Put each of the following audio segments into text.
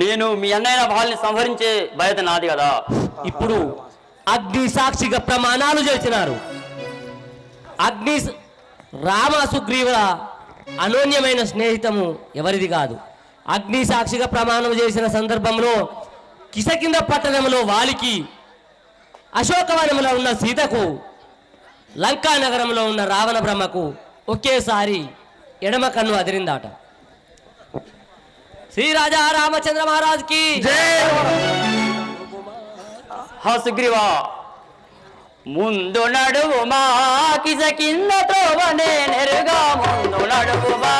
నేను మీ అన్నయ్య వాళ్ళని సంహరించే బాధ్యత నాది కదా. ఇప్పుడు అగ్ని సాక్షిగా ప్రమాణాలు చేసినారు. అగ్ని రామ సుగ్రీవుల అనోన్యమైన స్నేహితము ఎవరిది కాదు. అగ్ని సాక్షిగా ప్రమాణం చేసిన సందర్భంలో కిసకింద పట్టణంలో వాలికి, అశోకవనంలో ఉన్న సీతకు, లంకా నగరంలో ఉన్న రావణ బ్రహ్మకు ఒకేసారి ఎడమ కన్ను అదిరిందాట. శ్రీ రాజా రామచంద్ర మహారాజ్ కి హా సుగ్రీవా, ముందు నడువు మా కిసకింద త్రోవనే నెరుగా, ముందు నడువు మా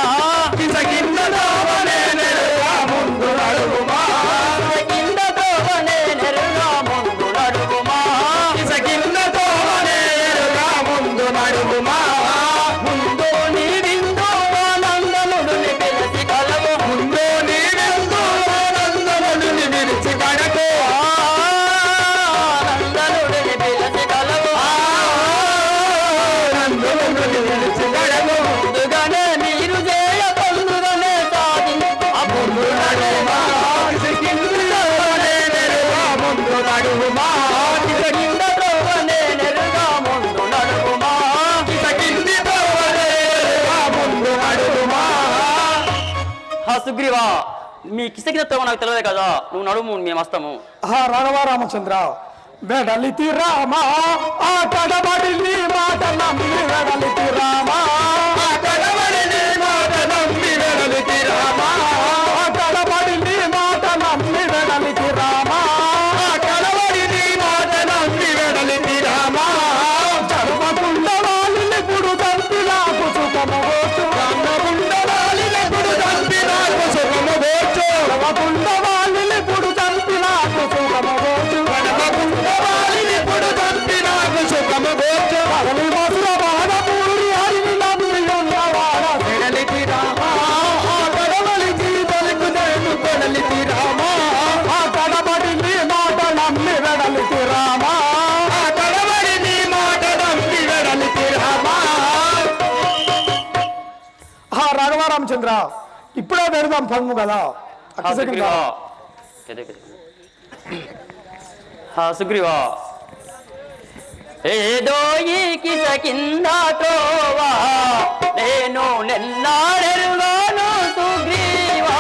కిసకింద త్రోవనే నెరుగా, ముందు నడువు మా కిసకింద త్రోవనే నెరుగా, ముందు నడువు మా కిసకింద త్రోవనే నెరుగా, ముందు నడువు మా ముందు నీ విందు నందనుడిని పిలిచి కలవు, ముందు నీ విందు నందనుడిని పిలిచి కడకు, నందనుడిని పిలిచి కలవు, నందనుడిని పిలిచి కడకు. ముందుగానే మీరు చేయ పొందుగానే సాధించు ముందు నడువు మా కిసకింద త్రోవనే నెరుగా, ముందు నడువు మా కిసకింద త్రోవనే నెరుగా, ముందు నడువు మా కిసకింది త్రోవనే నెరుగా, ముందు నడువు మా హా సుగ్రీవా, మీ కిసకింద త్రోవ నాకు తెలియదు కదా, నువ్వు నడుము మేము వస్తాము. రాఘవ రామచంద్ర, వెడలితి రామ ఆటడబడి నీ మాట నమ్మి వెడలితి రామ, ఆటడబడి నీ మాట నమ్మి వెడలితి రామ, ఆటడబడి నీ మాట నమ్మి వెడలితి రామ, ఆటడబడి నీ మాట నమ్మి వెడలితి రామ. చర్మకుండ వాలినెప్పుడు తంపి నాకు సుఖము పోచు, చర్మకుండ వాలినెప్పుడు తంపి నాకు సుఖము పోచు, చర్మకుండ వాలినెప్పుడు తంపి నాకు సుఖము పోచు, చర్మకుండ వాలినెప్పుడు తంపి నాకు సుఖము పోచు. కదలి మధుర బాణపూరి హరిని నమ్మి ఉన్నవాడ వెడలితి రామ, ఆ కడవలికి తలుపు నేను వెడలితి రామ, ఆ కడబడి నీ మాట నమ్మి వెడలితి రామ, ఆ కడబడి నీ మాట నమ్మి వెడలితి రామ. రాఘవరామచంద్ర, ఇప్పుడే వెళదాం పన్ను కదా. హా సుగ్రీవా, హా సుగ్రీవా, ఏదో ఈ కిసకింద త్రోవ నేను నిన్నాడెరుగాను సుగ్రీవా,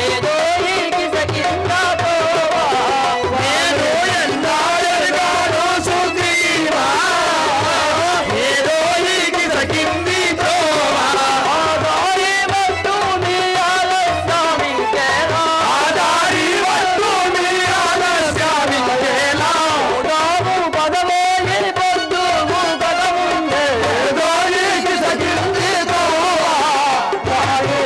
ఏదో ఈ కిసకింద త్రోవ నేను ఎన్నాడెరుగాను సుగ్రీవా, ఏదో ఈ కిసకింది త్రోవ, ఆ దారి వట్టు నీ ఆలస్యమింకేలా, ఆ దారి వట్టు నీ ఆలస్యమింకేలా, దాము పదమోని పొద్దుము పదముందే, ఏదో ఈ కిసకింది త్రోవ, దారి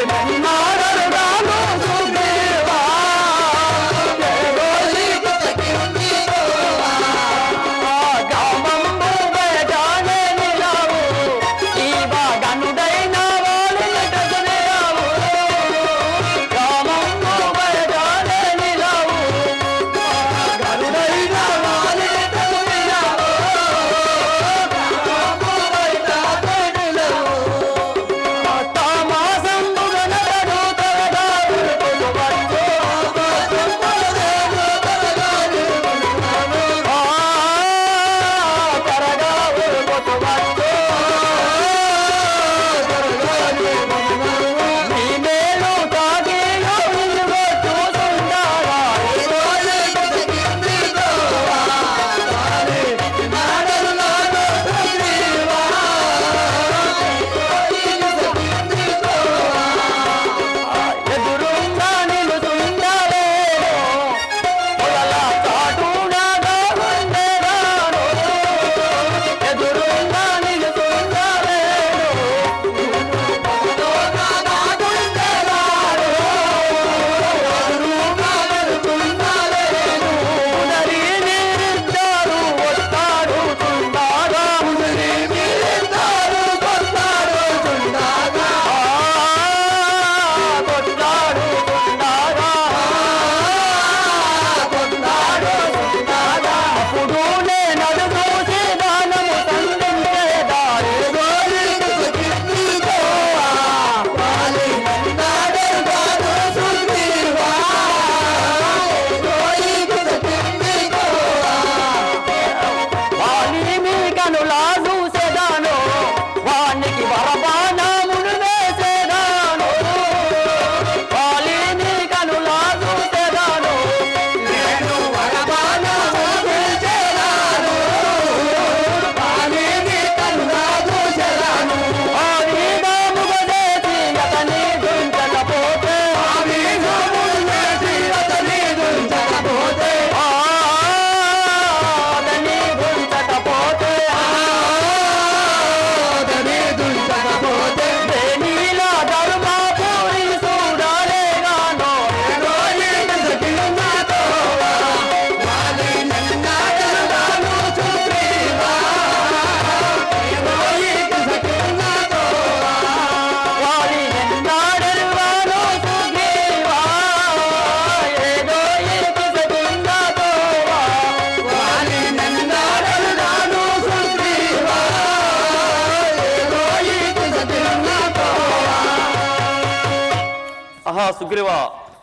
సుగ్రీవ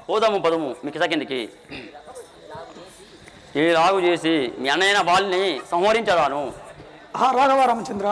పోదాము పదము మీ కిసకిందికి ఈ రాగు చేసి మీ అన్నయ్యన వాళ్ళని సంహరించదాను. రాఘవ రామచంద్ర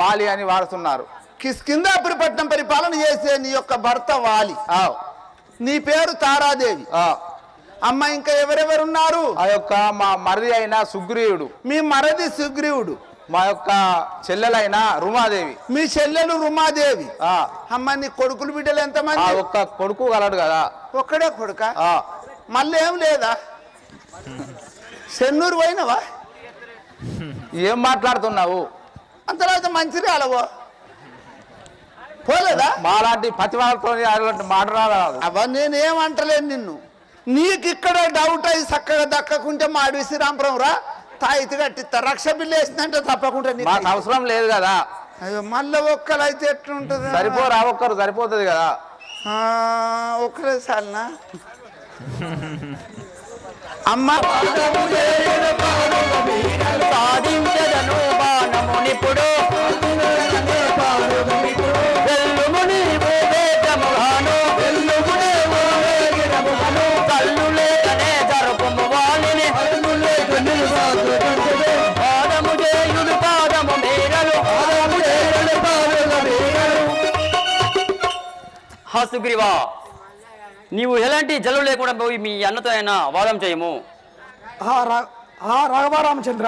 వాలి అని వాడుతున్నారు. కిష్కింధాపురి పట్నం పరిపాలన చేసే నీ యొక్క భర్త వాలి, నీ పేరు తారాదేవి. అమ్మ ఇంకా ఎవరెవరున్నారు? ఆ యొక్క మా మరిది అయిన సుగ్రీవుడు, మీ మరది సుగ్రీవుడు, మా యొక్క చెల్లెలైన రుమాదేవి, మీ చెల్లెలు రుమాదేవి. అమ్మ నీ కొడుకులు బిడ్డలు ఆ ఎంతమంది? ఒక్క కొడుకు గలడు కదా. ఒక్కడే కొడుక? మళ్ళీ ఏం లేదా? చెన్నూరు పోయినవా? ఏం మాట్లాడుతున్నావు? అంతలో మంచిర్యాలవో పోలేదా? మాలాంటి పతివాళ్ళతో అలాంటి మాట్లాడాలి. అవ్వ నేనేమంటలేను నిన్ను. నీకు ఇక్కడ డౌట్ అయ్యి చక్కగా దక్కకుంటే మా అడవి శ్రీరాంపురం రా, తాయితీ కట్టిస్తా. రక్ష బిల్లు వేసిందంటే తప్పకుండా మాకు అవసరం లేదు కదా. అయ్యో మళ్ళీ ఒక్కరు అయితే ఎట్లుంటుంది? సరిపోరా, ఒక్కరు సరిపోతుంది కదా. ఒక్కరే చాలనా? అమ్మ సాధించదను బాణమునిప్పుడు వెల్లుముని వేగముగాను కళ్ళు లేకనే జరుపుము వాలిని పాదము చేయుడు పాదము మేరలు సుగ్రీవా, నీవు ఎలాంటి జల్లు లేకుండా పోయి మీ అన్నతో అయినా వాదం చేయము. రాఘవ రామచంద్ర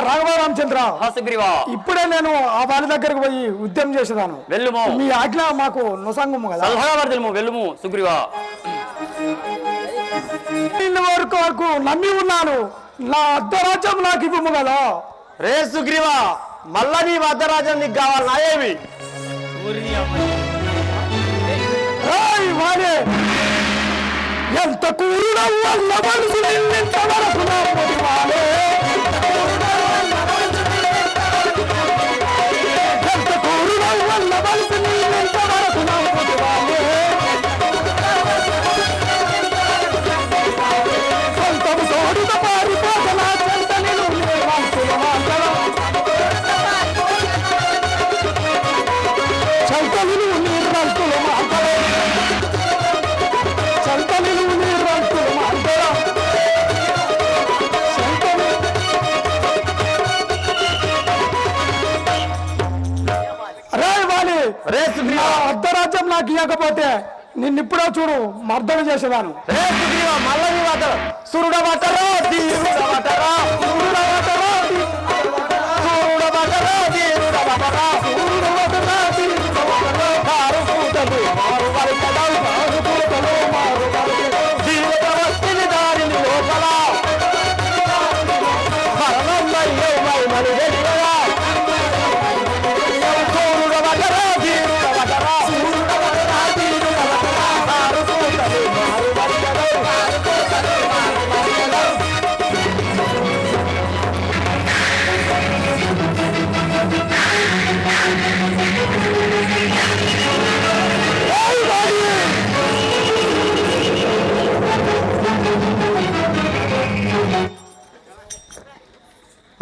రాఘవ రామచంద్ర సుగ్రీవా, ఇప్పుడే నేను ఆ వాళ్ళ దగ్గరకు పోయి ఉద్యమం చేసేదాను. వెళ్ళుము. మీ ఆజ్ఞ మాకు నొసంగము కదా. సలహావర్ధనము వెళ్ళుము సుగ్రీవా. వరకు నమ్మి ఉన్నాను. నా అర్ధరాజ్యం నాకు ఇవ్వము కదా. రే సుగ్రీవా, మళ్ళా నీ వద్దరాజ్యం నీకు కావాలి నాయేమి? ఎంత కూర వల్ల మనసు నిన్నంత వరకు నా పొడివాలే. ఎంత కూర వల్ల మనసు నిన్నంత వరకు నా పొడివాలే. సొంతము సోడిత పారిపోత నా చెంత నేను నిర్వాంతుల మాటల చంతలు నిర్వంతుల మాటల అర్ధరాజ్యం నాకు ఇవ్వకపోతే నిన్నిప్పుడో చూడు మర్దన చేసేదాను. మళ్ళీ సురుడ బట్టరా తీరుడ బట్టరా సురుడ బట్టరా సురుడ బట్టరా తీరుడ బట్టరా సురుడ బట్టరా తీరుడ బట్టరా మారు పూటలు మారు వరకలు మారు పూటలు మారు వరకలు జీవిత వస్తిని దారిని లోపల మరణం అయ్యే మై తెలియదా. సురుడ బట్టరా తీరుడ బట్టరా సురుడ బట్టరా తీరుడ బట్టరా మారు పూటలు మారు వరకలు మారు పూటలు మారు వరకలు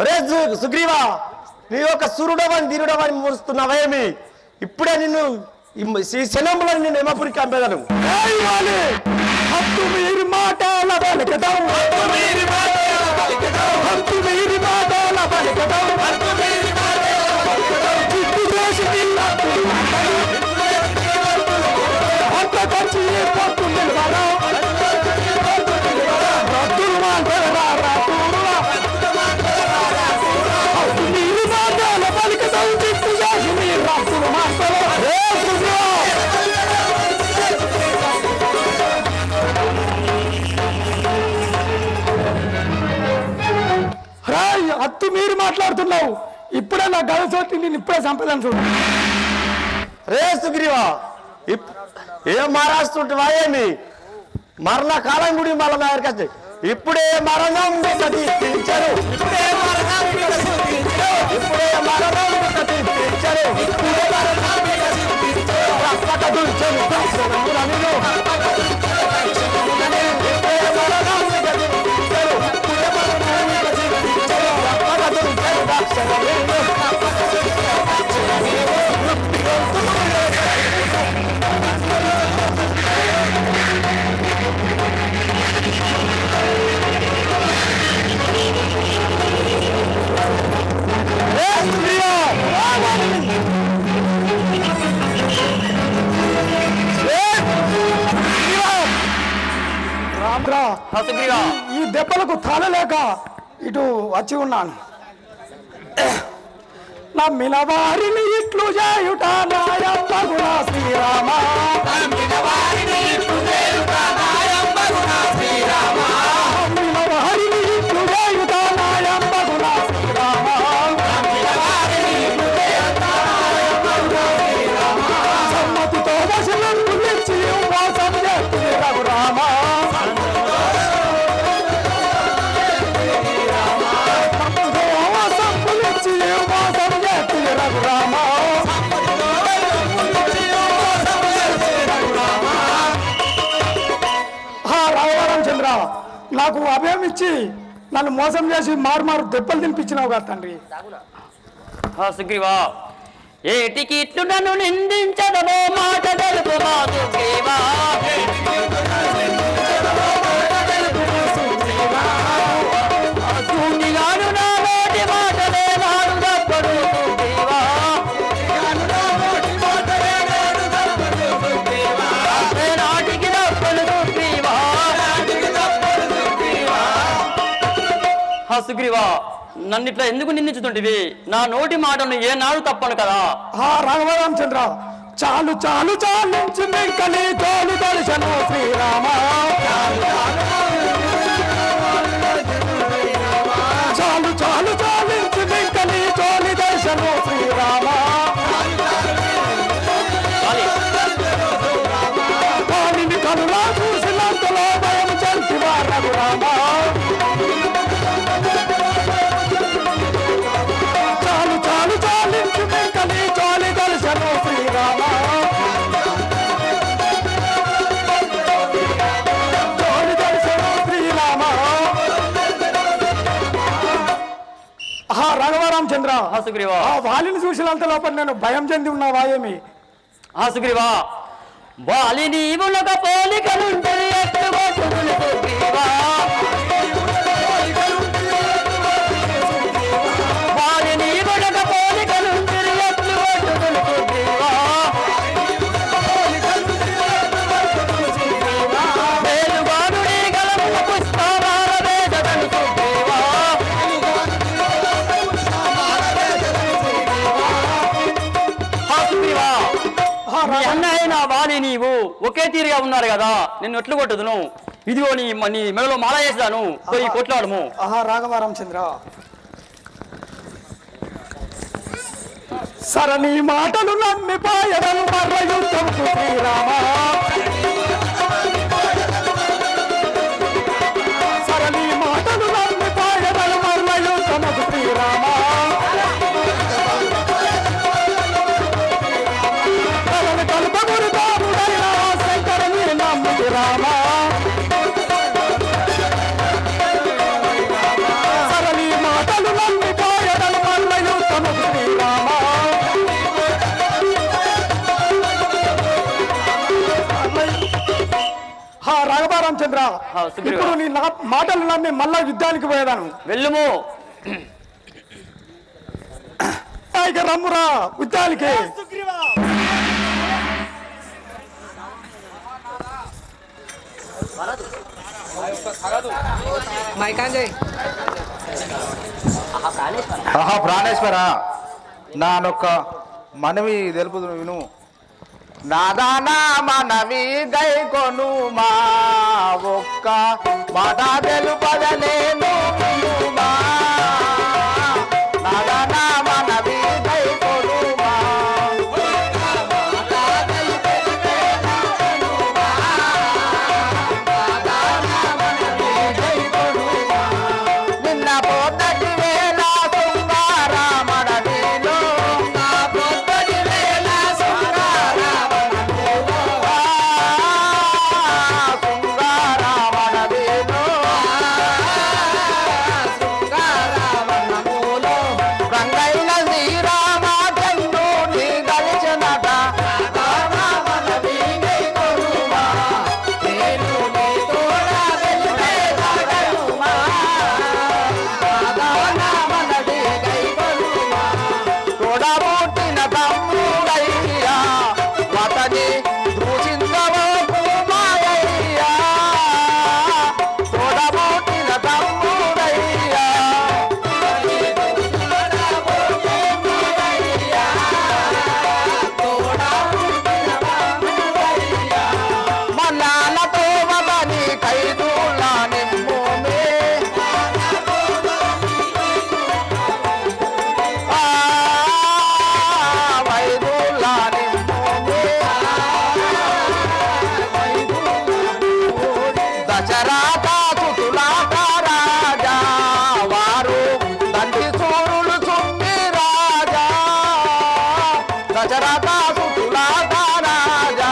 రే సుగ్రీవా, నీ యొక్క సురుడవని ధీరుడవని మురుస్తున్నావేమి? ఇప్పుడే నిన్ను ఈ శనంలో నిన్ను యమపురికి పంపేదను. హద్దు మీరి మాటల బలికదం, హద్దు మీరి మాటల బలికదం, చిట్టు చేసి అంత ఖర్చు పొత్తు నిలవడం, రద్దులు మాటరా హద్దు మీరి మాటల బలికదం, చిట్టు చేసి మీరు రద్దులు మాటలు. హత్తు మీరు మాట్లాడుతున్నావు. ఇప్పుడే నా గద చోటి నేను ఇప్పుడే సంపదాను చూడు. రే సుగ్రీవా, ఏం మారాస్తుంటావా ఏమి? మరణ కాలం గుడి మళ్ళీ నా దగ్గరికి వచ్చి ఇప్పుడే మరణం ప్రతిష్ఠించరు, ఇప్పుడే మరణం ప్రతిష్ఠించరు, ఇప్పుడే మరణం ప్రతిష్ఠించరు, ఇప్పుడే మరణం ప్రతిష్ఠించరు, రక్త దుర్చరు దర్శనములను, ఇప్పుడే మరణం ప్రతిష్ఠించరు, ఇప్పుడే మరణం ప్రతిష్ఠించరు, రక్త దుర్చరు దర్శనములను. సుగ్రీవా, ఈ దెబ్బలకు తలలేక ఇటు వచ్చి ఉన్నాను. నమ్మిన వారిని ఇట్లు చేయుట నాయమ్మగుణ శ్రీరామ, నమ్మిన వారిని ఇట్లు చేయుట నాయమ్మగుణ శ్రీరామ, నమ్మిన వారిని ఇట్లు చేయుట నాయమ్మగుణ శ్రీరామ, నమ్మిన వారిని ఇట్లు చేయుట నాయమ్మగుణ శ్రీరామ, సమ్మతితో వశనం నిలిచి మోసం చేస్తే రఘురామ, రామచంద్ర, నాకు అభయం ఇచ్చి నన్ను మోసం చేసి మారు దెబ్బలు తినిపించినావు కదా తండ్రి. సుగ్రీవా, ఏటికి ఇట్లు నన్ను నిందించదమో మాట తెలుపు మా సుగ్రీవా, సూటిగాను నా నోటి మాటలే నాడు తప్పడు సుగ్రీవా, నాటికి తప్పడు సుగ్రీవా. సుగ్రీవా, నన్ను ఇట్లా ఎందుకు నిందించుతుంటివి? నా నోటి మాటను ఏ నాడు తప్పను కదా. రామచంద్ర, చాలు చాలు చాలించి మింకలి తోలు దర్శను శ్రీరామ, చాలు చాలు చాలించి మింకలి తోలి దర్శను శ్రీరామ, వాణిని కనులా చూసినంతలో భయం చంటివా రఘురామ, చాలు చాలు చాలించి మింకలి తోలి దర్శను శ్రీరామ, తోలి దర్శను శ్రీరామ. రాఘవరామచంద్ర, సుగ్రీవా, ఆ వాలిని చూసినంత లోపల నేను భయం చెంది ఉన్నావా ఏమి? సుగ్రీవా, వాలి నీవులక పోలికలుంటది ఎట్టుగొట్టుదులు సుగ్రీవా, వాలి నీవులక పోలికలుంటది ఎట్టుగొట్టుదులు సుగ్రీవా, వేలుగాను నీ గలమున పుష్పమాల వేదదను సుగ్రీవా, సుగ్రీవా, మీ అన్నయ్య వాలి నీవు ఒకే తీరుగా ఉన్నారు కదా, నిన్ను ఎట్లు కొట్టుదును? ఇదిగో నీ మెడలో మాల చేసాను, పోయి కొట్లాడము. రాఘవరామచంద్ర, సరణి మాటలు నమ్మిపాయడను మర్ర యుద్ధం శ్రీరామ, సరణి మాటలు నమ్మిపాయడను మర్ర యుద్ధం శ్రీరామ, సరణి కల్పమురు తాముడైన శంకరుని నమ్మి రామ, సరణి మాటలు నమ్మి రామచంద్ర సుగ్రీవ. ఇప్పుడు నీ మాటలు నమ్మి మళ్ళా యుద్ధానికి పోయేదాను. వెళ్ళుము. ఇక రమ్మురా యుద్ధానికి. ఆహా ప్రాణేశ్వర, నానొక్క మనవి తెలుపుదు విను. నాదానా మనవి గైకొను మా ఒక్క మాట తెలుపదనేను వినుమా. నాదానా మనవి గైకొను మా నిన్న పొద్దటి వేళ శృంగారమణ నీలో నా పొద్దటి వేళ శృంగారమణ నీలో రంగైన శ్రీరామచంద్రు నీ దలిచనట తోడబుట్టిన తమ్ముడయ్యా వతని దూషించవోకు మాయయ్యా. తోడబుట్టిన తమ్ముడయ్యా మా నాన్నతో వదని ఖైదులా నిమ్ముమే. వైదులా నిమ్ముమే. దశరథ సుతులాట రాజా వారు దండి సూరులు చుమ్మి రాజా. దశరథ సుతులాట రాజా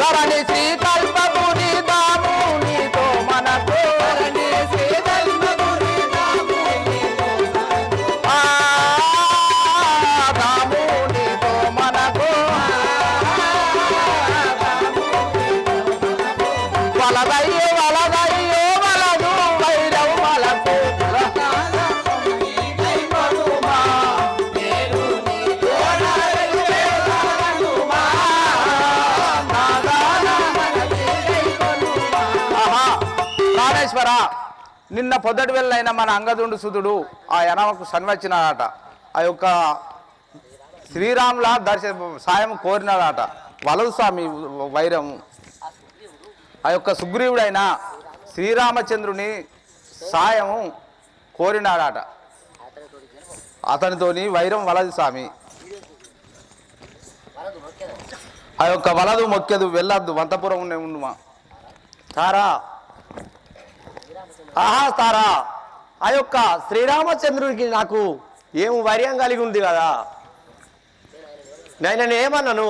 ధరణి శ్రీకల్పముని దామునితో మనకు ఆ దామునితో మనకు వలదయ్యో వలదయ్యో వలదు వైరవు వలకు ఆహా ప్రాణేశ్వర, నిన్న పొద్దటి వెళ్ళైన మన అంగదుండు సుతుడు ఆ యనమకు సన్వచ్చినాడట. ఆ యొక్క శ్రీరాముల సాయం కోరినాడట. వలదు స్వామి వైరము. ఆ యొక్క సుగ్రీవుడైన శ్రీరామచంద్రుని సాయము కోరినాడట. అతనితోని వైరం వలదు స్వామి. ఆ యొక్క వలదు మొక్కెదు వెళ్ళద్దు వంతపురం ఉండుమా. తారా ఆహా తారా, ఆ యొక్క శ్రీరామచంద్రుడికి నాకు ఏం వైర్యం కలిగి ఉంది కదా. నేను ఏమన్నాను,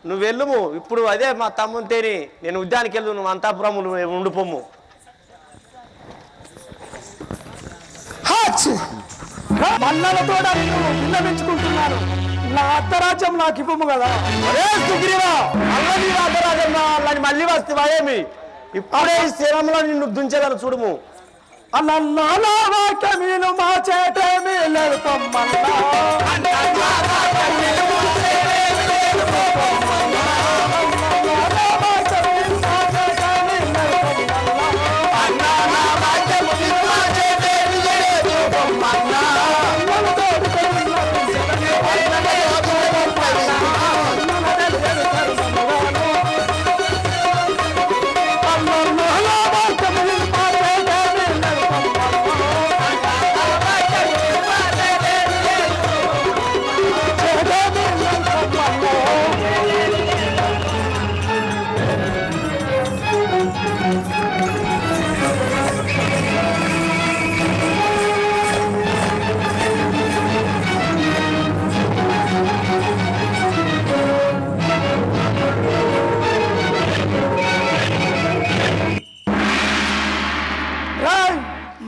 నువ్వు వెళ్ళుము. ఇప్పుడు అదే మా తమ్ముని తేని నేను ఉద్యానికి వెళ్ళు, నువ్వు అంతాపురం ఉండిపోము. మల్లలతో విన్నవించుకుంటున్నాను. నా అర్ధరాజ్యం నాకు ఇవ్వము కదా. ఒరే సుగ్రీవా, మళ్ళీ రాజరాజమ్మ వాళ్ళని మళ్ళీ వస్తావా ఏమి? ఇప్పుడే ఈ స్థిరంలో నిన్ను దుంచగలను చూడుము. అలా నానా వాక్యమీను మా చేటేమీ లేదు పొమ్మన్నా.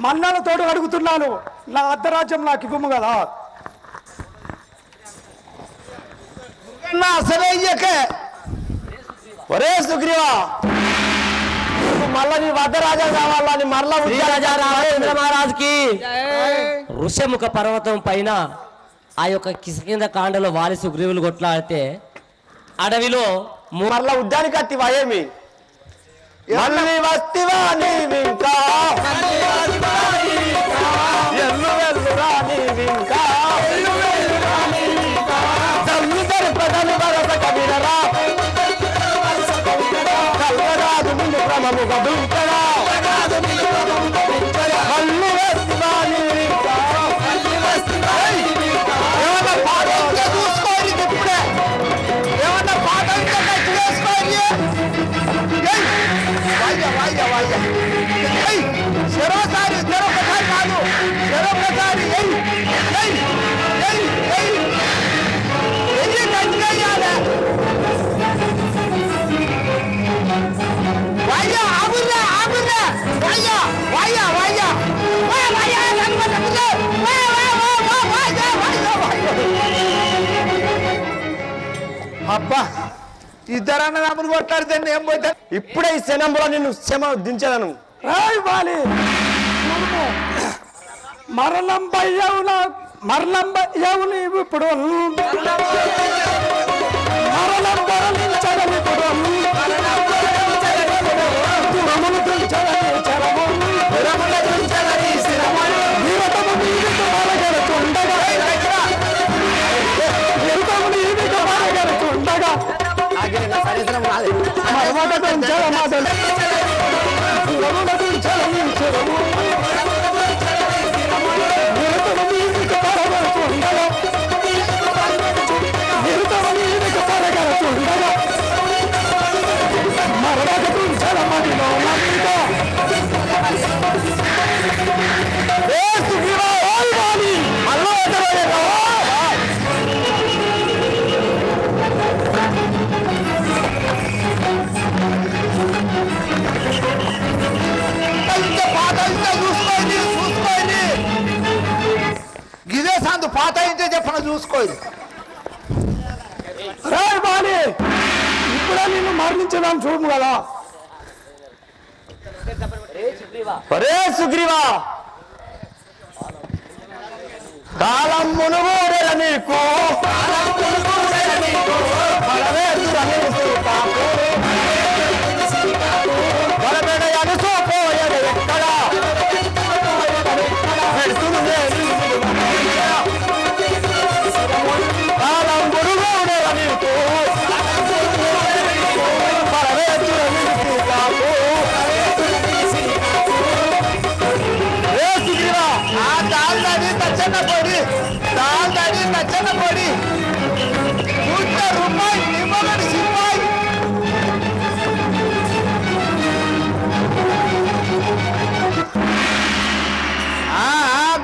మల్లలతోడు అడుగుతున్నాను, నా అర్ధరాజ్యం నాకు ఇవ్వము కదా. నా అసలే ఇయ్యకే. ఒరే సుగ్రీవా, మళ్ళా నీ వద్ద రాజా కావాలని మరలా శ్రీరాజా రామచంద్ర మహారాజుకి ఋషముఖ పర్వతం పైన ఆ యొక్క కిష్కింద కాండలో వాలి సుగ్రీవులు కొట్లాడితే అడవిలో మరలా ఉద్యానికి అత్తివా ఏమి? మళ్ళీ వస్తివా నీవింకా ఎల్లు వెల్లురా నీవింకా తల్లి ప్రజలు వరస కవిరరా కల్వరాజు ముందు క్రమముగా దుంకరా మళ్ళీ వస్తివా నీవింకా ఏమన్నా పాట ఇంకా చూసుకోవాలి ఇప్పుడే. ఏమన్నా పాట ఇంకా కట్టి వేసుకోవాలి. వాయ్య చెరొకసారి కాదు, చెరొకసారి అబ్బా ఇద్దరన్న నమ్ములు కొట్లాడితే ఏం పోతా. ఇప్పుడే ఈ శనంలో నిన్ను క్షమ దించాను. రాయ్ వాలి మరణం భయ్యవున మరణం భయ్యవు నీవు ఇప్పుడు మరణం భరణించగలి ఇప్పుడు పురమును తుంచగలి చరము నిరతము నీవికు మరగడుతుండగా నిరతము నీవికు మరగడుతుండగా మరమట తుంచల మాటలు పురమును తుంచగలి చరము గిదే సందు పాత ఇంటే చెప్పన చూసుకోండి. రాయ్ బాలి ఇప్పుడే నిన్ను మరణించడానికి చూడు కదా. ఒరే సుగ్రీవా, కాలం మునుగోడెల నీకు బలమెడ అనుసోపోయడు ఎక్కడ కాలం మునుగోడెల నీకు బలవేతుల నీకు కాపు. తచ్చన్న పొడి రూపాయి నిమ్మగడి సిపాయి.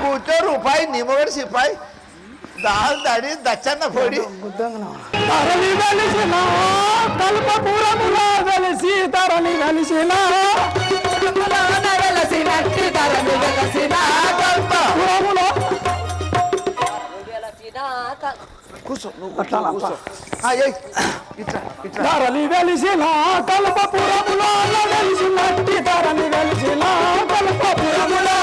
కూర్చో రూపాయి నిమ్మగడి సిపాయి దాల్ దడి దచ్చన్న పొడి. తరలి వెలిసిన కల్పపురములో వెలిసి తరలి వెలిసిన కల్పపురములో కూర్చో అట్లా ఇట్లా తరలి వెలిసిన కల్పపురములో వెలిసినట్టి తరలి వెలిసిన కల్పపురములో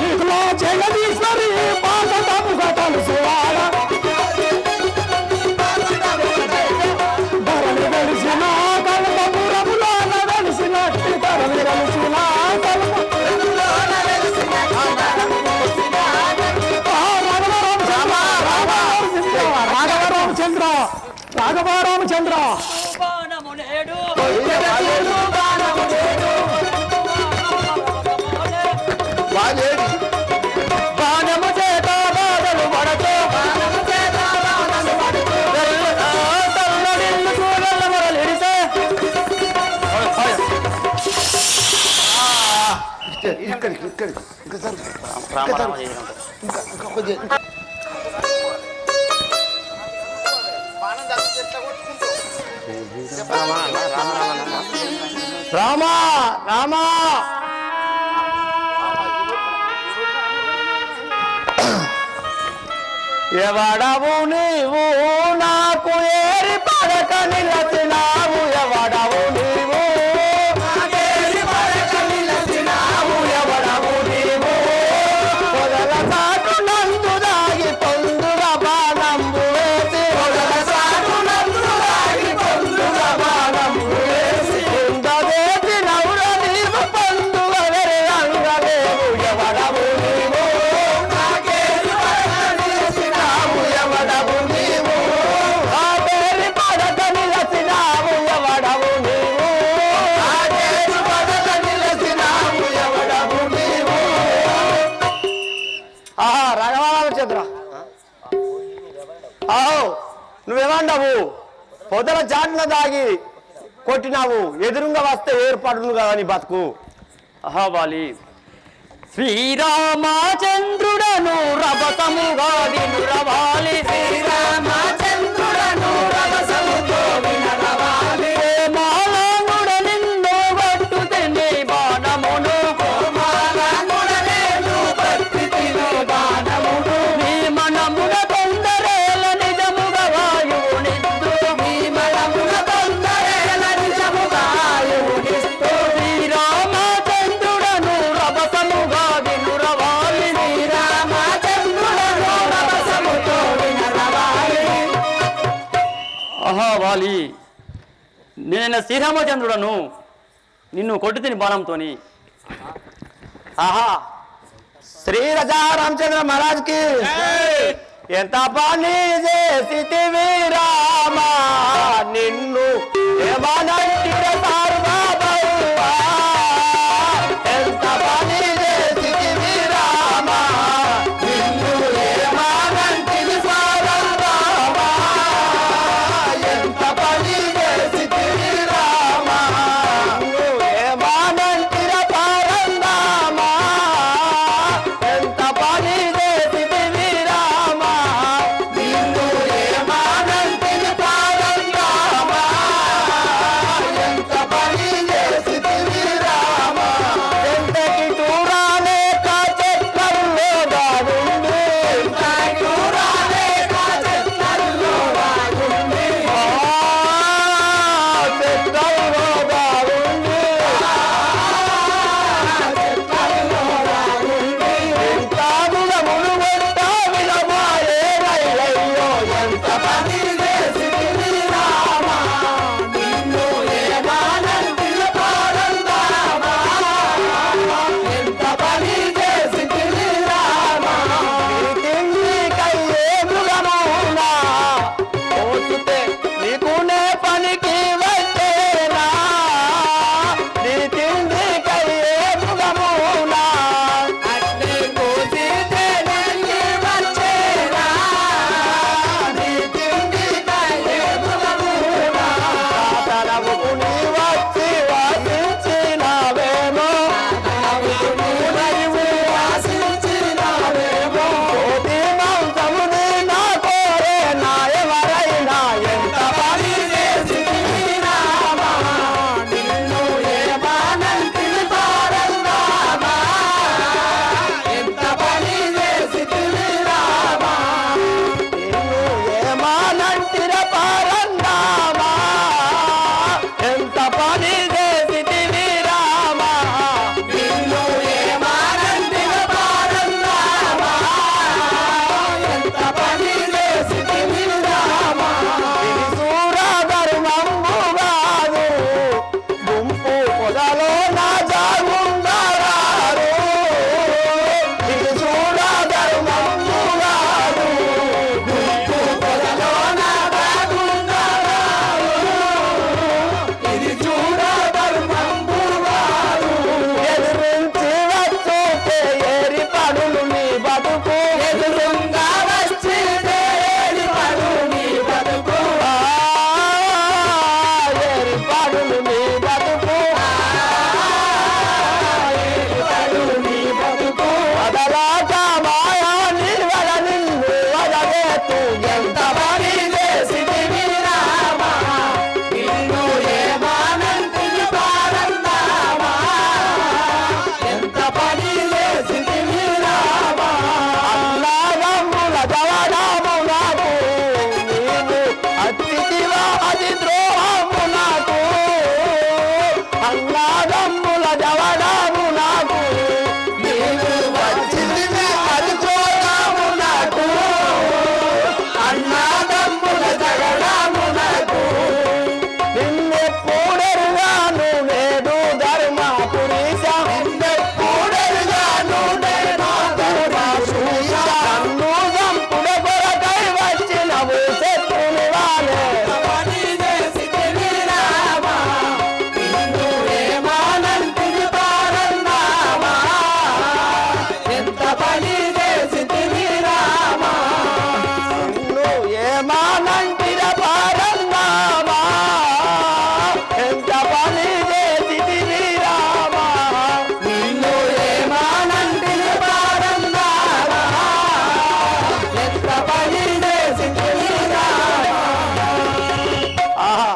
ఇట్లా జగదీశ్వరి పాదముగా తలుసువాడ తరలి వెలిసిన కల్పపురములో వెలిసినట్టి తరలి వెలిసిన రాఘవరామచంద్ర రాఘవరామచంద్ర వాళ్ళేడి బాణము చేత బాధలు పడతో తల్లడిల్లు కూరల మొరలిడితే ఇక్కడికి ఇంకా కొంచెం రామా రామా ఎవడవు నీవు నాకు ఏరి పడక నిలచినావు ఎవడవు నీవు నాకేరి పడక నిలచినావు ఎవడవు నీవు పొదల సాటు నందు దాగి పొందుల బాణంబు వేసి పొదల సాటు నందు దాగి పొందుల బాణంబు వేసి కుందవేసి నవ్వుల నీవు పొందుల వెరి అంగలేవు ఎవడవు నీవు నాకేరి పడక నిలచినావు ఎవడవు నీవు నాకేరి పడక నిలచినావు ఎవడవు నీవు నాకేరి పడక నిలచినావు ఎవడవు నీవు ఆహా రాఘవరామచంద్ర ఆహో నువ్వేమన్నావు పొదల చాటున దాగి కొట్టినావు ఎదురుగా వస్తే ఏర్పడును కదా నీ బతుకు అహవాలి శ్రీరామచంద్రుడను రభసముగా వినురవాలి శ్రీరామచంద్రుడను రభసముగా వినురవాలి మాలాంగుడ నిన్ను గట్టు తిని బాణమును మాలాంగుడ నిన్ను గట్టు తిని బాణమును నీ మనమున తొందరేల నిజముగా వాయువునిస్తూ నీ మనమున తొందరేల నిజముగా వాయువునిస్తూ శ్రీరామచంద్రుడను రభసముగా వినురవాలి శ్రీరామచంద్రుడను రభసముతో వినురవాలి అహవాలి నేను శ్రీరామచంద్రుడను నిన్ను కొట్టి తిని బాణంతోని ఆహా శ్రీ రజా రామచంద్ర మహారాజ్ కి ఎంత పని చేసితివి రామా నిన్ను ఏమనంటిర సార్వభౌమా ఎంత పని చేసితివి రామా నిన్ను ఏమనంటిరి సార్వభౌమా ఎంత పని చేసితివి రామా నిన్ను ఏమనంటిర పారందామా ఎంత పని చేసితివి రామా నిన్ను ఏమనంటిరి పారందామా ఎంత పని ఏమానంటిర పారందామా ఎంత పని చేసితివి రామా నిన్ను ఏమానంటిర పారందామా ఎంత పని చేసితివి రామా. ఆహా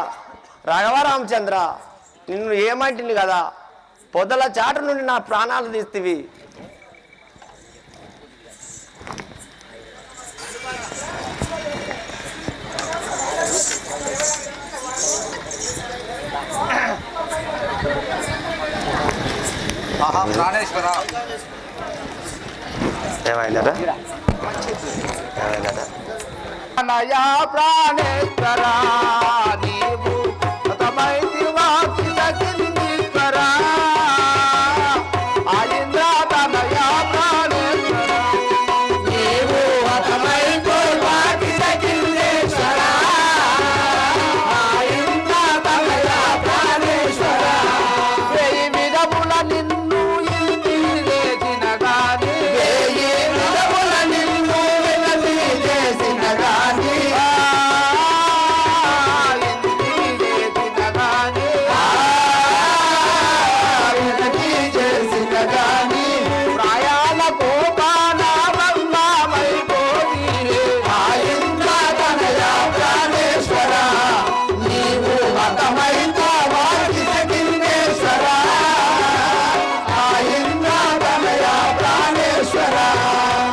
రాఘవరామచంద్ర, నిన్ను ఏమంటుంది కదా, పొదల చాటు నుండి నా ప్రాణాలు తీస్తేవి. ప్రాణేశ్వర ఏమైందట నయా ప్రాణేశ్వర నీవు తమైతివా కిందీశ్వర ఆయింద్రాతనయా ప్రాణేశ్వర నీవు తమైతివా కిందీశ్వర ఆయింద్రాతనయా ప్రాణేశ్వర వేయి విధముల నిన్ను ఇంటి లేచిన గాని వేయి విధముల నిన్ను వినతి చేసిన గాని వినతి చేసిన గాని ప్రయాణ కోపాన బంధమైపోయి ఆయింద్రతనయ ప్రాణేశ్వర నీవు మతమైతావా కిందేశ్వర ఆయింద్రతనయ ప్రాణేశ్వర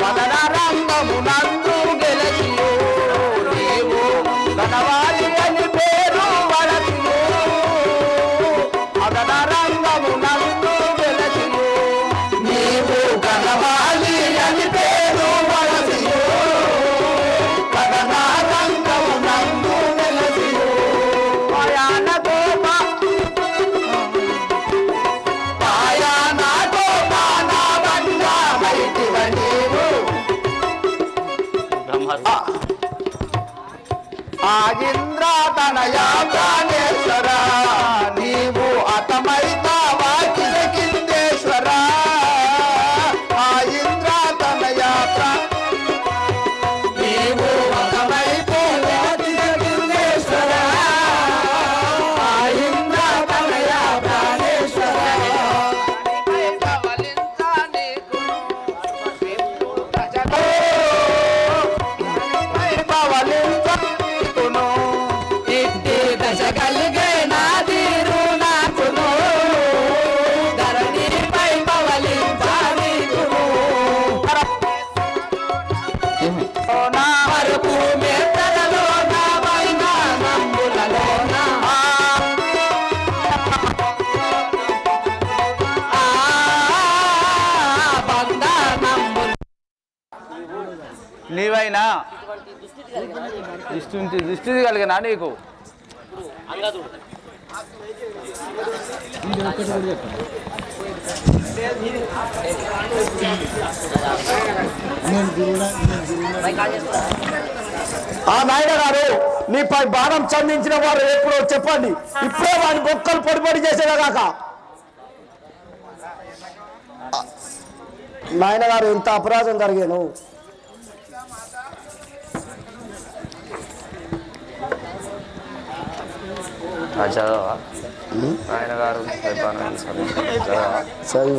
వదన రంగమునందు గెలచియో నీవు గణవాలి అని పేరు వడతియో అదన రంగమునందు గెలచియో నీవు గణవాలి అని పేరు వడతియో గణన రంగమునందు గెలచియో పాయాన గోపా పాయాన గోపాన బంధమైతివ నీవు ఆగింద్రాతనయ ప్రాణేశ్వర నీవు అతమైతావా కిందేశ్వర ఆయింద్రాతనయ నీవు అతమైపోవా కిందేశ్వర ఆయింద్రాతనయ ప్రాణేశ్వర ఇట్టి దశ కలిగే నాదిరు నాకును ధరణిపై పవలించాలికును నా వరకు మెత్తలలో నా పైన నంబులలో బంద నంబుల నీవైనా దృష్టి కలిగినా నీకు ఆ నాయన గారు నీపై బాణం చందించిన వారు ఎప్పుడో చెప్పండి, ఇప్పుడే వాడి బొక్కలు పొడి పొడి చేసేదా కాక. నాయన గారు ఇంత అపరాధం జరిగాను. చదవా ఆయన గారు సరే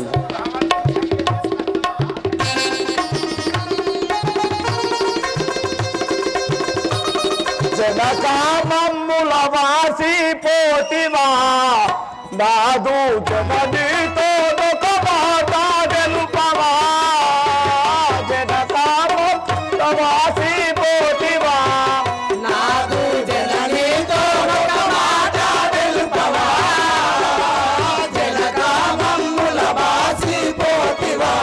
జనకామమ్ముల వాసి పోతివా నాదు జననితో ఒక మాట తెలుపవా జనకామమ్ముల వాసి పోతివా నాదు జననితో ఒక మాట తెలుపవా జనకామమ్ముల వాసి పోతివా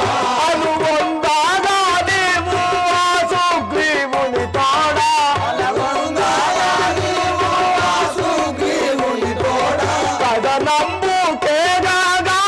అనువందాగా నీవు ఆ సుగ్రీవుని తోడా కదనంబు కేగాగా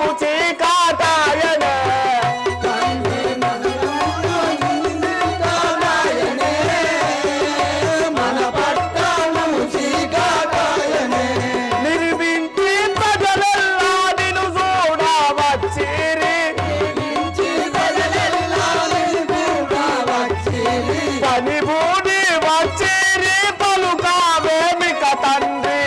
పట్టణము చీకాటాయనే నిర్మించి ప్రజలెల్లా నిన్ను చూడవచ్చిరి పనిబూడి వచ్చిరి పలుకావేమిక తండ్రి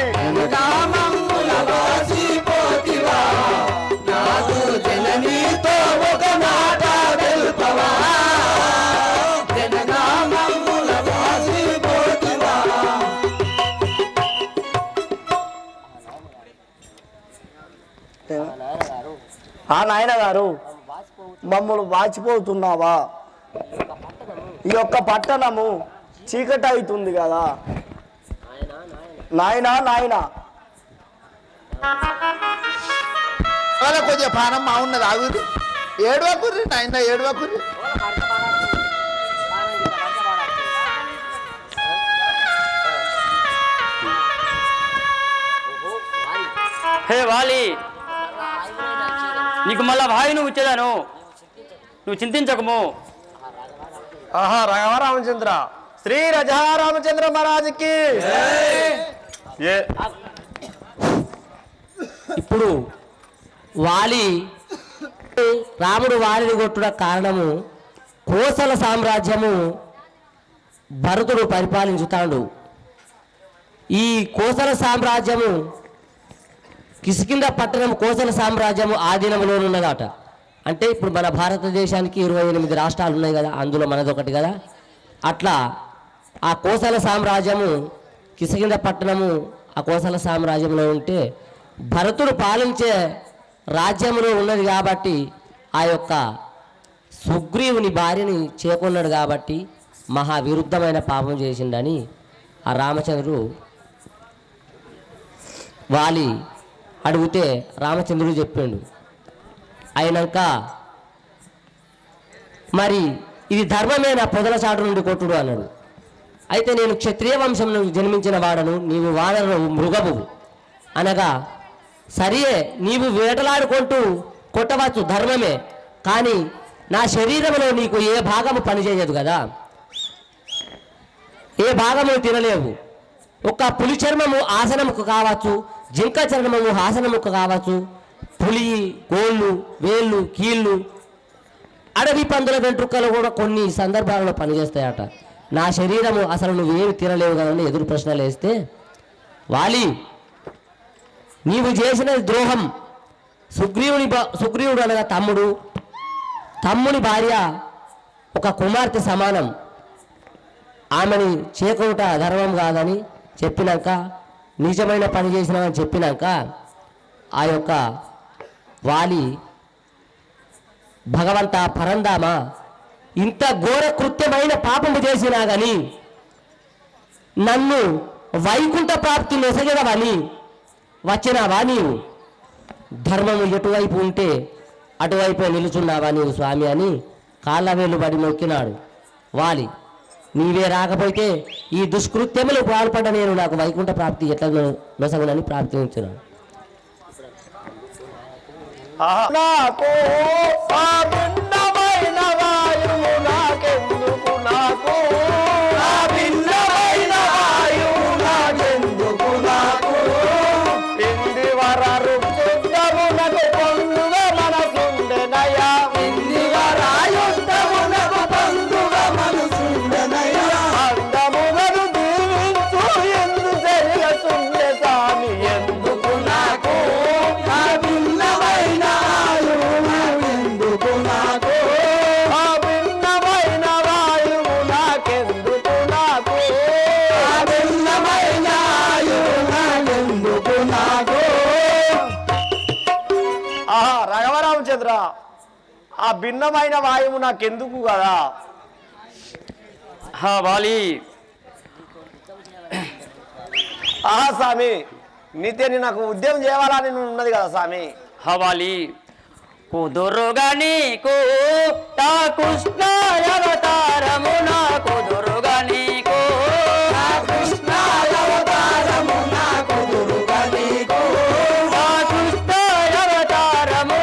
ఆ నాయన గారు మమ్మల్ని వాచిపోతున్నావా? ఈ యొక్క పట్టణము చీకటి అవుతుంది కదా నాయనా నాయనా. కొద్దిగా పానం మా ఉన్నది ఆగుది. ఏడవకుర్రి నాయన ఏడవకుర్రి. హే వాలి, నీకు మళ్ళా వాయును వచ్చేదాను, నువ్వు చింతించకము. ఆహా రామచంద్ర శ్రీ రామచంద్ర మహారాజుకి ఇప్పుడు వాలి రాముడు వాలిని కొట్టుడ కారణము కోసల సామ్రాజ్యము భరతుడు పరిపాలించుతాడు. ఈ కోసల సామ్రాజ్యము కిష్కింధ పట్టణం కోసల సామ్రాజ్యము ఆధీనంలోనున్నదట. అంటే ఇప్పుడు మన భారతదేశానికి 28 రాష్ట్రాలు ఉన్నాయి కదా, అందులో మనదొకటి కదా. అట్లా ఆ కోసల సామ్రాజ్యము కిష్కింధ పట్టణము ఆ కోసల సామ్రాజ్యంలో ఉంటే భరతుడు పాలించే రాజ్యంలో ఉన్నది కాబట్టి ఆ యొక్క సుగ్రీవుని భార్యని చేకొన్నాడు కాబట్టి మహా విరుద్ధమైన పాపం చేసిండని ఆ రామచంద్రుడు వాలి అడిగితే రామచంద్రుడు చెప్పిండు. అయినాక మరి ఇది ధర్మమేనా పొదల చాటు నుండి కొట్టుడు అన్నాడు. అయితే నేను క్షత్రియ వంశం నుండి జన్మించిన వాడను, నీవు వానరు మృగము అనగా సరియే నీవు వేటలాడుకుంటూ కొట్టవచ్చు ధర్మమే, కానీ నా శరీరంలో నీకు ఏ భాగము పనిచేయదు కదా, ఏ భాగము తినలేవు. ఒక పులి చర్మము ఆసనముకు కావచ్చు, జింక చర్మము ఆసనముకు కావచ్చు, పులి గోళ్ళు వేళ్ళు కీళ్ళు అడవి పందుల వెంట్రుకలు కూడా కొన్ని సందర్భాలలో పనిచేస్తాయట. నా శరీరము అసలు నువ్వేమి తినలేవు కదని ఎదురు ప్రశ్నలు వేస్తే వాలి నీవు చేసిన ద్రోహం. సుగ్రీవుడు అనగా తమ్ముని భార్య ఒక కుమార్తె సమానం, ఆమెని చేకొనుట ధర్మం కాదని చెప్పినాక, నిజమైన పని చేసినామని చెప్పినాక ఆ యొక్క వాలి భగవంత పరందామ ఇంత ఘోర కృత్యమైన పాపము చేసినా గాని నన్ను వైకుంఠ ప్రాప్తి నొసగదవని వచ్చినావా నీవు? ధర్మము ఎటువైపు ఉంటే అటువైపే నిలుచున్నావా నీవు స్వామి అని కాళ్ళ వేలు పడి మొక్కినాడు వాలి. నీవే రాకపోతే ఈ దుష్కృత్యములు పాల్పడ్డ నేను నాకు వైకుంఠ ప్రాప్తి ఎట్లా నొసగునని ప్రార్థించినాడు. నాకు ఆ భిన్నమైన వాయువు నాకెందుకు, నాకు ఆ భిన్నమైన వాయువు నాకెందుకు, నాకు ఇంది వరరు యుద్ధమునకు పొందువ మనసుండెనయా, ఇంది వరాయుద్ధమునకు పొందువ మనసుండెనయా, అందముగను దీవించు ఎందు తెలియసుండే స్వామి ఎందుకు నాకు ఆ భిన్నమైన రామచంద్ర ఆ భిన్నమైన వాయువు నాకెందుకు కదా? వాలి ఆహా స్వామి, నీతేని నాకు ఉద్యమం చేయాలని ఉన్నది కదా స్వామి. వాలి కుదురుగా నీకు తా కృష్ణ అవతారము, నా కుదురుగా నీకు తా కృష్ణ అవతారము, నా కుదురుగా నీకు తా కృష్ణ అవతారము,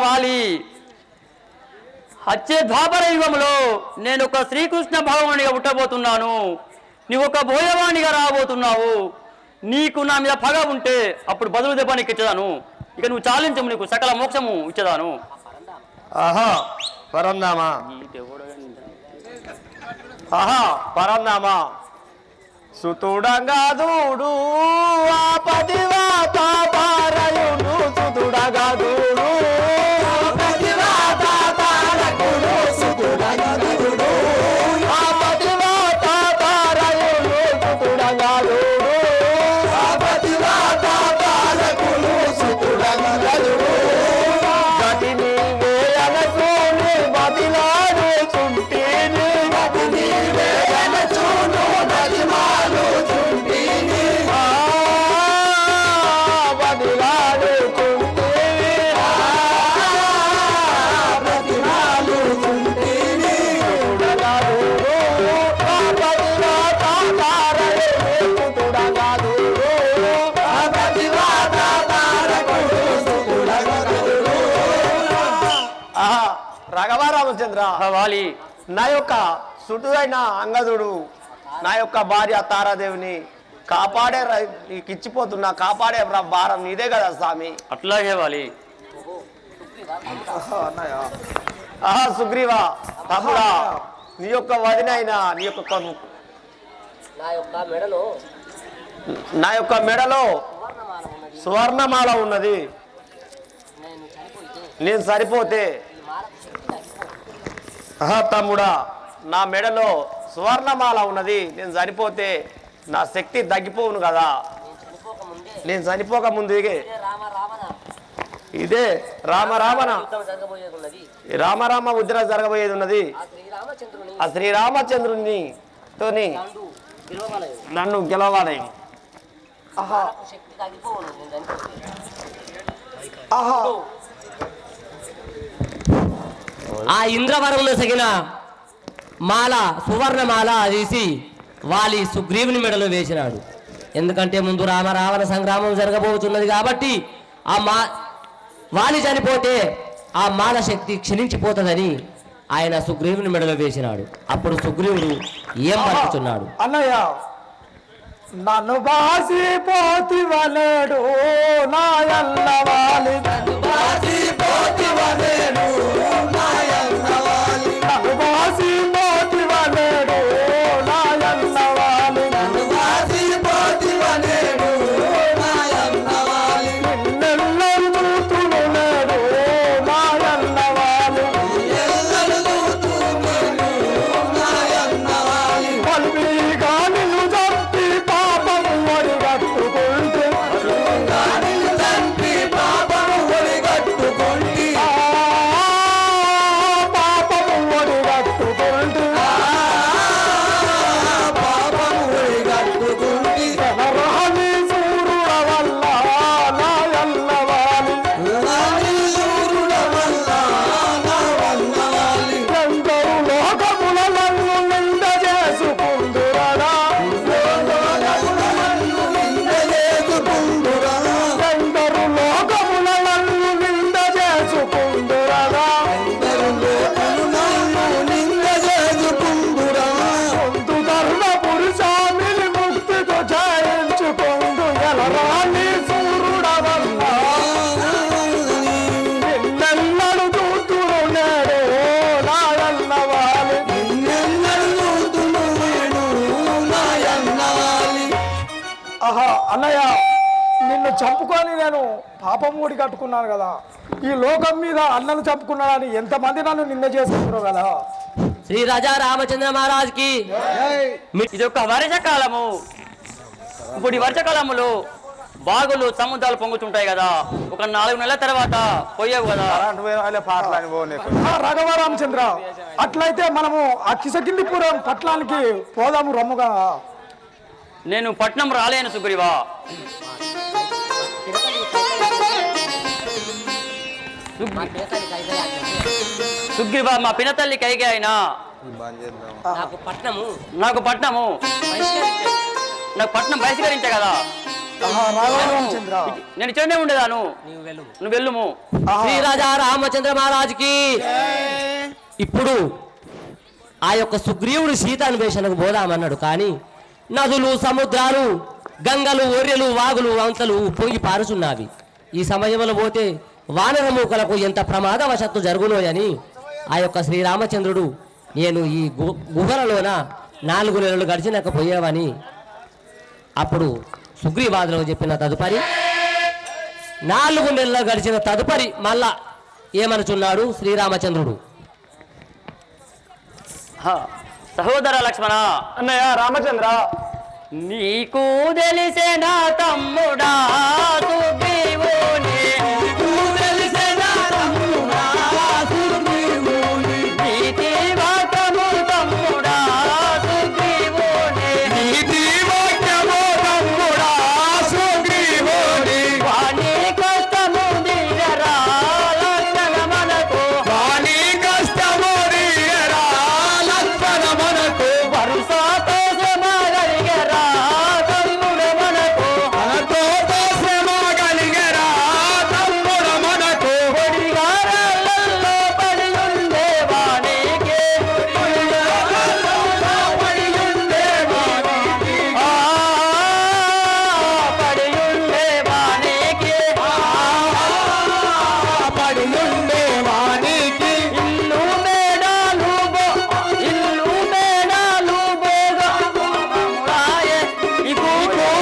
వాలి వచ్చే ద్వాపర యుగంలో నేను ఒక శ్రీకృష్ణ భగవానుడిగా పుట్టబోతున్నాను, నీవు ఒక బోయవాణిగా రాబోతున్నావు. నీకు నా మీద పగ ఉంటే అప్పుడు బదులు దెబ్బ నీకు ఇచ్చేదాను. ఇక నువ్వు చాలించము, నీకు సకల మోక్షము ఇచ్చేదాను. ఆహా పరందామా, ఆహా పరందామా, సుతుడంగా దూడు ఆపదివాత పారయును, సుతుడగా దూడు ఆపదివాత పారకుడు, సుతుడగా దూడు ఆపదివాత పారయును, సుతుడగా దూడు ఆపదివాత పారకుడు, సుతుడగా దూడు గతిని వేయనసూని బదిలాడు చుంటిని, గతిని వేయనసూను బదిలాడు చుంటిని బదిలాడు చుంటిని బదిలాడు చుంటిని సుతుడగాడు బదివాత తారకుడు, సుతుడగాడు బదివాత తారకుడు, సుతుడగాడు. ఆహా రాఘవ రామచంద్ర, వాలి నా యొక్క సుటుడైన అంగదుడు నా యొక్క భార్య తారాదేవిని కాపాడే నీకు ఇచ్చిపోతున్నా, కాపాడే భారం నీదే కదా స్వామి. అట్లాగే వాలి. ఆహా సుగ్రీవా తమ్ముడా, నీ యొక్క వదినైనా నీ యొక్క నా యొక్క మెడలో సువర్ణమాల ఉన్నది. నేను సరిపోతే ఆహా తమ్ముడా, నా మెడలో సువర్ణమాల ఉన్నది, నేను చనిపోతే నా శక్తి తగ్గిపోవును కదా. నేను చనిపోక ముందు ఇదే రామరామన రామరామ ఉద్ర జరగబోయేది ఉన్నది. ఆ శ్రీరామచంద్రుని తోని నన్ను గెలవాలి. ఆహా ఆహా ఆ ఇంద్రవరంలో సగిన మాల సువర్ణమాల తీసి వాలి సుగ్రీవుని మెడలో వేసినాడు. ఎందుకంటే ముందు రావణ సంగ్రామం జరగబోతున్నది కాబట్టి వాలి చనిపోతే ఆ మాల శక్తి క్షీణించిపోతుందని ఆయన సుగ్రీవుని మెడలో వేసినాడు. అప్పుడు సుగ్రీవుడు ఏం పలుకుతున్నాడు? అన్నయ్య, నన్ను బాసి పోతివలేడు నాయన్న వాలి, నన్ను బాసి పోతివలేడు నాయన్న వాలి, నన్ను బాసి పోతివలేడు నాయన్న వాలి, నన్ను బాసి పోతివలేడు నాయన్న వాలి, నిన్నెల్లరు చూతును లేడు నాయన్న వాలి, ఎల్లరు చూతును నాయన్న వాలి, పల్విగా నిన్ను చంపి పాపము ఒడిగట్టుకుంటే, నిన్ను చంపి పాపము ఒడిగట్టుకుంటే, పాపము ఒడిగట్టుకుంటే, పాపము ఒడిగట్టుకుంటే, రాణి సూరుల వల్ల నాయన్న వాలి, రాణి సూరుల వల్ల నాయన్న వాలి, ఎందరు లోకముల నన్ను నింద చేసుకుందురడా, ఎందరు లోకముల నన్ను నింద చేసుకుందురడా, ముందు ధర్మ పురుషామిని ముక్తితో జయించుకుందు ఎలరాని సూరుడ వల్ల, నిన్నెల్లడు చూతును నేడు నాయన్న వాలి, నిన్నెల్లడు చూతును నేడు నాయన్న వాలి. ఆహా అన్నయ్య, నిన్ను చంపుకొని నేను పాపం ఊడి కట్టుకున్నాను కదా. ఈ లోకం మీద అన్నను చంపుకున్నాడని ఎంతమంది నన్ను నింద చేసుకుంటారు కదా. శ్రీ రాజా రామచంద్ర మహారాజ్ కి ఇది ఒక వర్షకాలము. ఇప్పుడు ఈ వర్షకాలములో బాగులు సముద్రాలు పొంగుతుంటాయి కదా. ఒక 4 నెలల తర్వాత పోయావు కదా. రాఘవ రామచంద్ర, అట్లయితే మనము ఆ కిసకిందిపురం పట్టణానికి పోదాము రమ్ముగా. నేను పట్నం రాలేను సుగ్రీవా. సుగ్రీవా, మా పినతల్లి కైకే అయినా నాకు పట్నము నాకు పట్నం బహిష్కరించే కదా. రామచంద్ర నేను ఇక్కడనే ఉండేదాను, నువ్వు వెళ్ళుము. శ్రీరాజా రామచంద్ర మహారాజుకి ఇప్పుడు ఆ యొక్క సుగ్రీవుడు సీతాన్వేషణకు పోదామన్నాడు. కానీ నదులు, సముద్రాలు, గంగలు, ఒర్రెలు, వాగులు, వంతలు పొంగి పారుచున్నావి. ఈ సమయంలో పోతే వానరమూకలకు ఎంత ప్రమాదవశత్తు జరుగునోయని ఆ యొక్క శ్రీరామచంద్రుడు నేను ఈ గుహలలోన 4 నెలలు గడిచినకపోయేవని అప్పుడు సుగ్రీవాదులకు చెప్పిన తదుపరి 4 నెలలు గడిచిన తదుపరి మళ్ళా ఏమనుచున్నాడు శ్రీరామచంద్రుడు. సహోదర లక్ష్మణ, అన్నయ్య రామచంద్ర, నీకు తెలిసేనా తమ్ముడా సుగ్రీవుని, నీతి వాక్యము తమ్ముడా సుగ్రీవుని, వాణి కష్టము తీరరా లక్షణ మనకు, వరుసతో శ్రమ కలిగరా తమ్ముడు మనకు, పొడిగారాళ్ళల్లో పడి ఉండే వానికి, పడి ఉండే వానికి, ఇల్లు మేడాలు భోగమురాయే, ఇకు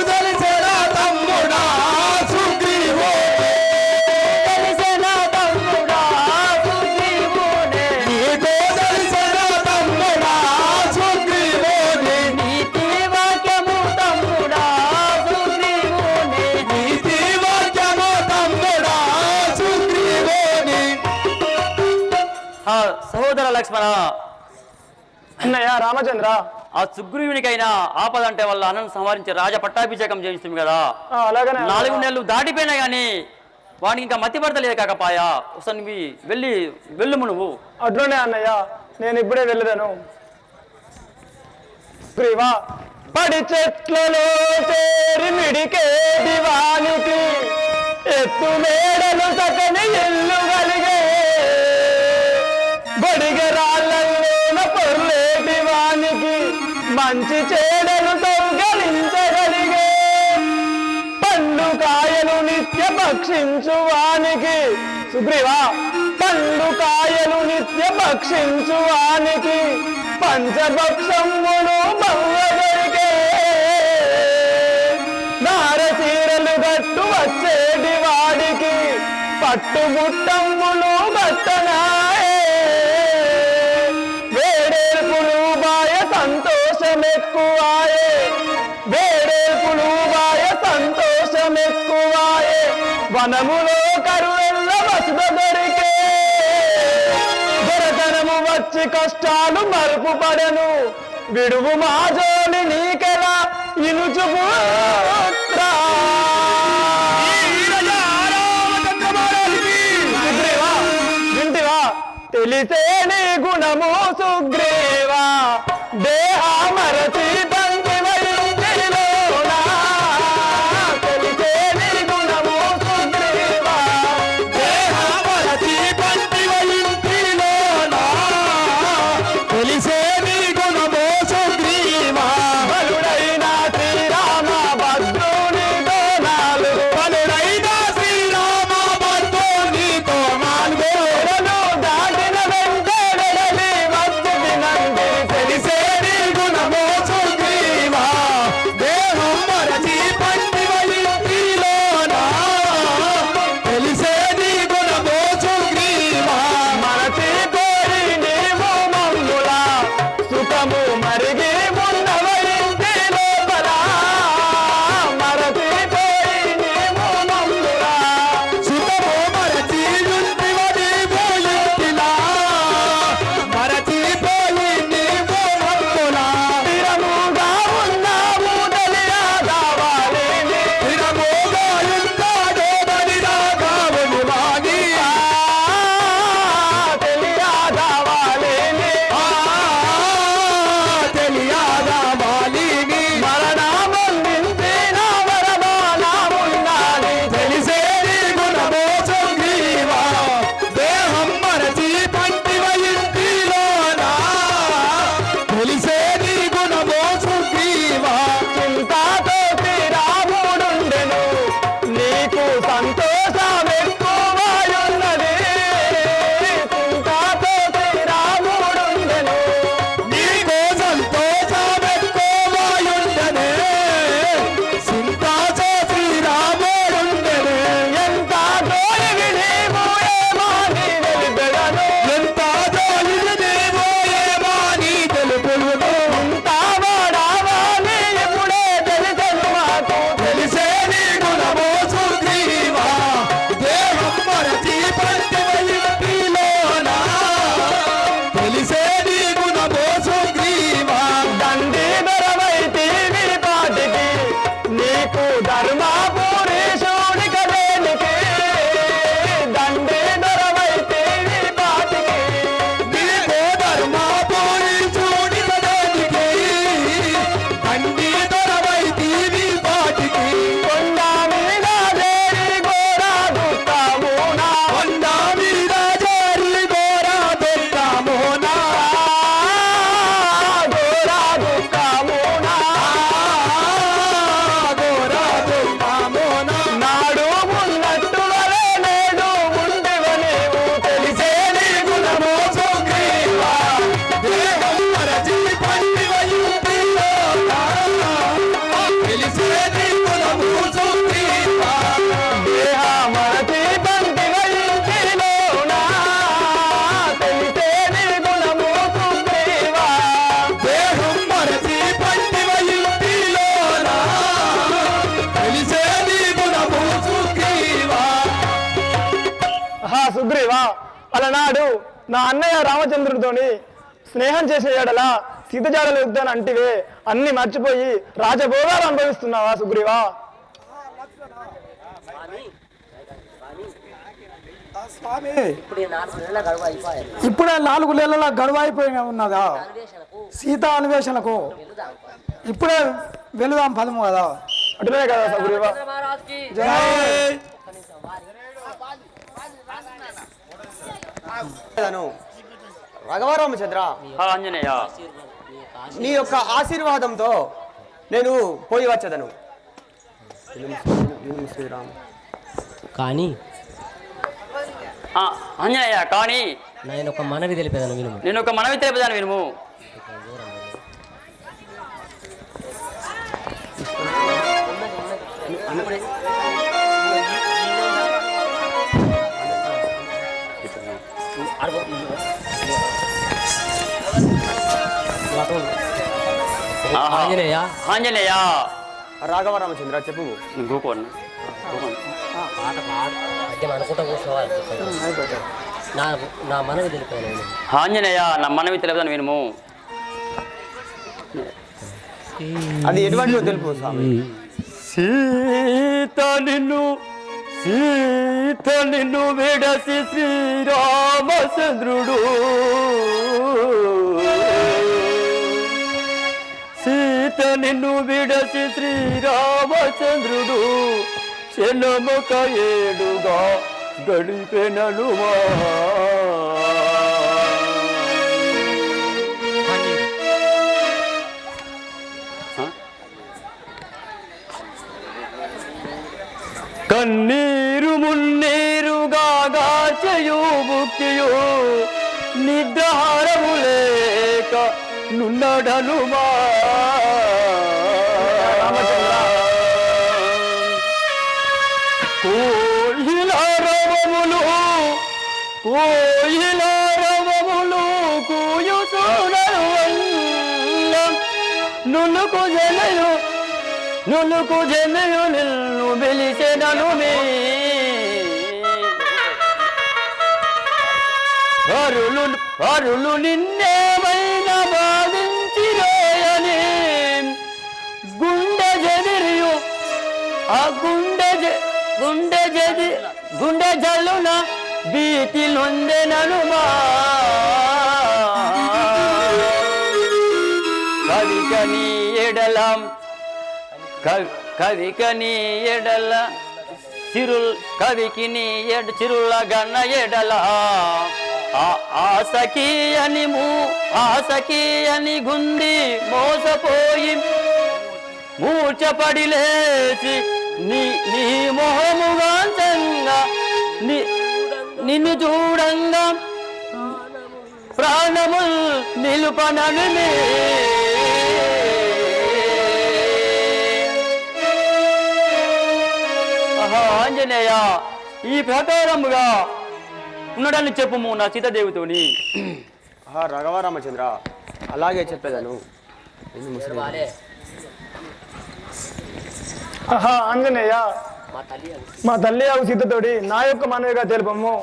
తెలిసిన తమ్ముడా సుగ్రీవునే, నీతి వాక్యము తమ్ముడా సుగ్రీవునే. సహోదర లక్ష్మణ, అన్నయ్య రామచంద్ర, ఆ సుగ్రీవునికైనా ఆపదంటే వల్ల అన్నను సంహరించి రాజ పట్టాభిషేకం చేయిస్తుంది కదా. అలాగనే 4 నెలలు దాటిపోయినా గానీ వాడికి ఇంకా మతి పడతలేదు కాకపాయా. ఒకసారి నువ్వు వెళ్ళుము నువ్వు. అట్లునే అన్నయ్య, నేను ఇప్పుడే వెళ్ళదాను. ప్రియా పడి చెట్లలో చేరి మిడికే దివానికి, ఎత్తు మేడలు సకని ఇల్లు కలిగే, బొడిగ రాళ్ళలోన పొర్లేటి వానికి, మంచి చేడలు సౌకరించగలిగే, పండు కాయలు నిత్య భక్షించువానికి. సుగ్రీవా, పండు కాయలు నిత్య భక్షించువానికి, పంచభక్షములు బవ్వగలిగే, నారచీరలు గట్టు వచ్చేటి వాడికి, పట్టుబుట్టమ్ములు గట్టనాయే, వేడేర్పులు బాయ సంతోషమెక్కువాయే, వేడేర్పులు బాయ సంతోషమెక్కువాయే, వనములో కరువెల్ల వసుద దొరికే, దొరతనము వచ్చి కష్టాలు మరుపు పడను, విడువు మా జోలి నీకెలా ఇనుచు పుత్రా. సుగ్రీవా, వింటివా, తెలిసే నీ గుణము సుగ్రీవా, దేహ మరచి తంతి వైద్యులోనా, తెలిసే నీ గుణము సుగ్రీవా, దేహ మరచి తంతి వైద్యులోనా, తెలిసే నీ గుణము సుగ్రీవా, బలుడైన శ్రీరామ భద్రుని దోనాలు, బలుడైన శ్రీరామ భద్రుని దోనాలు, దాటిన వెంట వెడలి వచ్చి సుగ్రీవా, అలనాడు నా అన్నయ్య రామచంద్రుడితోని స్నేహం చేసే ఎడల సీతజాడలు యుద్ధాన్ని అంటివే అన్ని మర్చిపోయి రాజభోగాలు అనుభవిస్తున్నావా సుగ్రీవా? ఇప్పుడే 4 నెలల గడువు అయిపోయిన ఉన్నదా సీతా అన్వేషణకు? ఇప్పుడే వెళుదాం పదము కదా. అటునే కదా సుగ్రీవా? రఘురామచంద్ర, ఆంజనేయ, నీ యొక్క ఆశీర్వాదంతో నేను పోయి వచ్చేదను. శ్రీరామ్. కానీ ఆంజనేయ, కానీ నేను ఒక మనవి తెలిపేదాను వినుము. నేను ఒక మనవి తెలిపేదాను వినుము. ఆంజనేయ, ఆంజనేయ, రాఘవరామచంద్ర చెప్పు. గోకోన్ పాట పాడు అనుకుంటా కూర్చోవాలి. నా మనవి తెలిపాను. ఆంజనేయ, నా మనవి తెలిపేదాను వినుము. అది ఎటువంటిదో తెలుపు స్వామి. సీత నిన్ను విడసి శ్రీరామచంద్రుడు, సీత నిన్ను విడసి శ్రీరామచంద్రుడు శనముక ఏడుగా గడిపెనలుమా. కన్నీరు మున్నీరుగా గాచయు భుక్తియు నిద్రహారము లేక నున్నడనుమా. కోయిలారవములు కూయు నులుకు జనయు నిన్ను పిలిచెనను మీ అరులు నిన్నేమైనా బాధించిరోయని గుండె జదిరియు ఆ గుండె జల్లున భీతి నొందెననుమా. కవికని ఎడలం కవికి నీ చిరుల గన్న ఎడల ఆసకీయని గుంది మోసపోయి మూర్చపడి లేచి నీ మొహముగాంచంగా నిన్ను చూడంగా ప్రాణముల్ నిలుపనను ఆంజనేయ, ఈ ప్రకారముగా ఉన్నాడని చెప్పుము నా సీతాదేవితోని. రాఘవరామచంద్ర, అలాగే చెప్పేదాను. ఆంజనేయ, మా తల్లి అవు సీతతోడి నా యొక్క మనవిగా తెలుపము.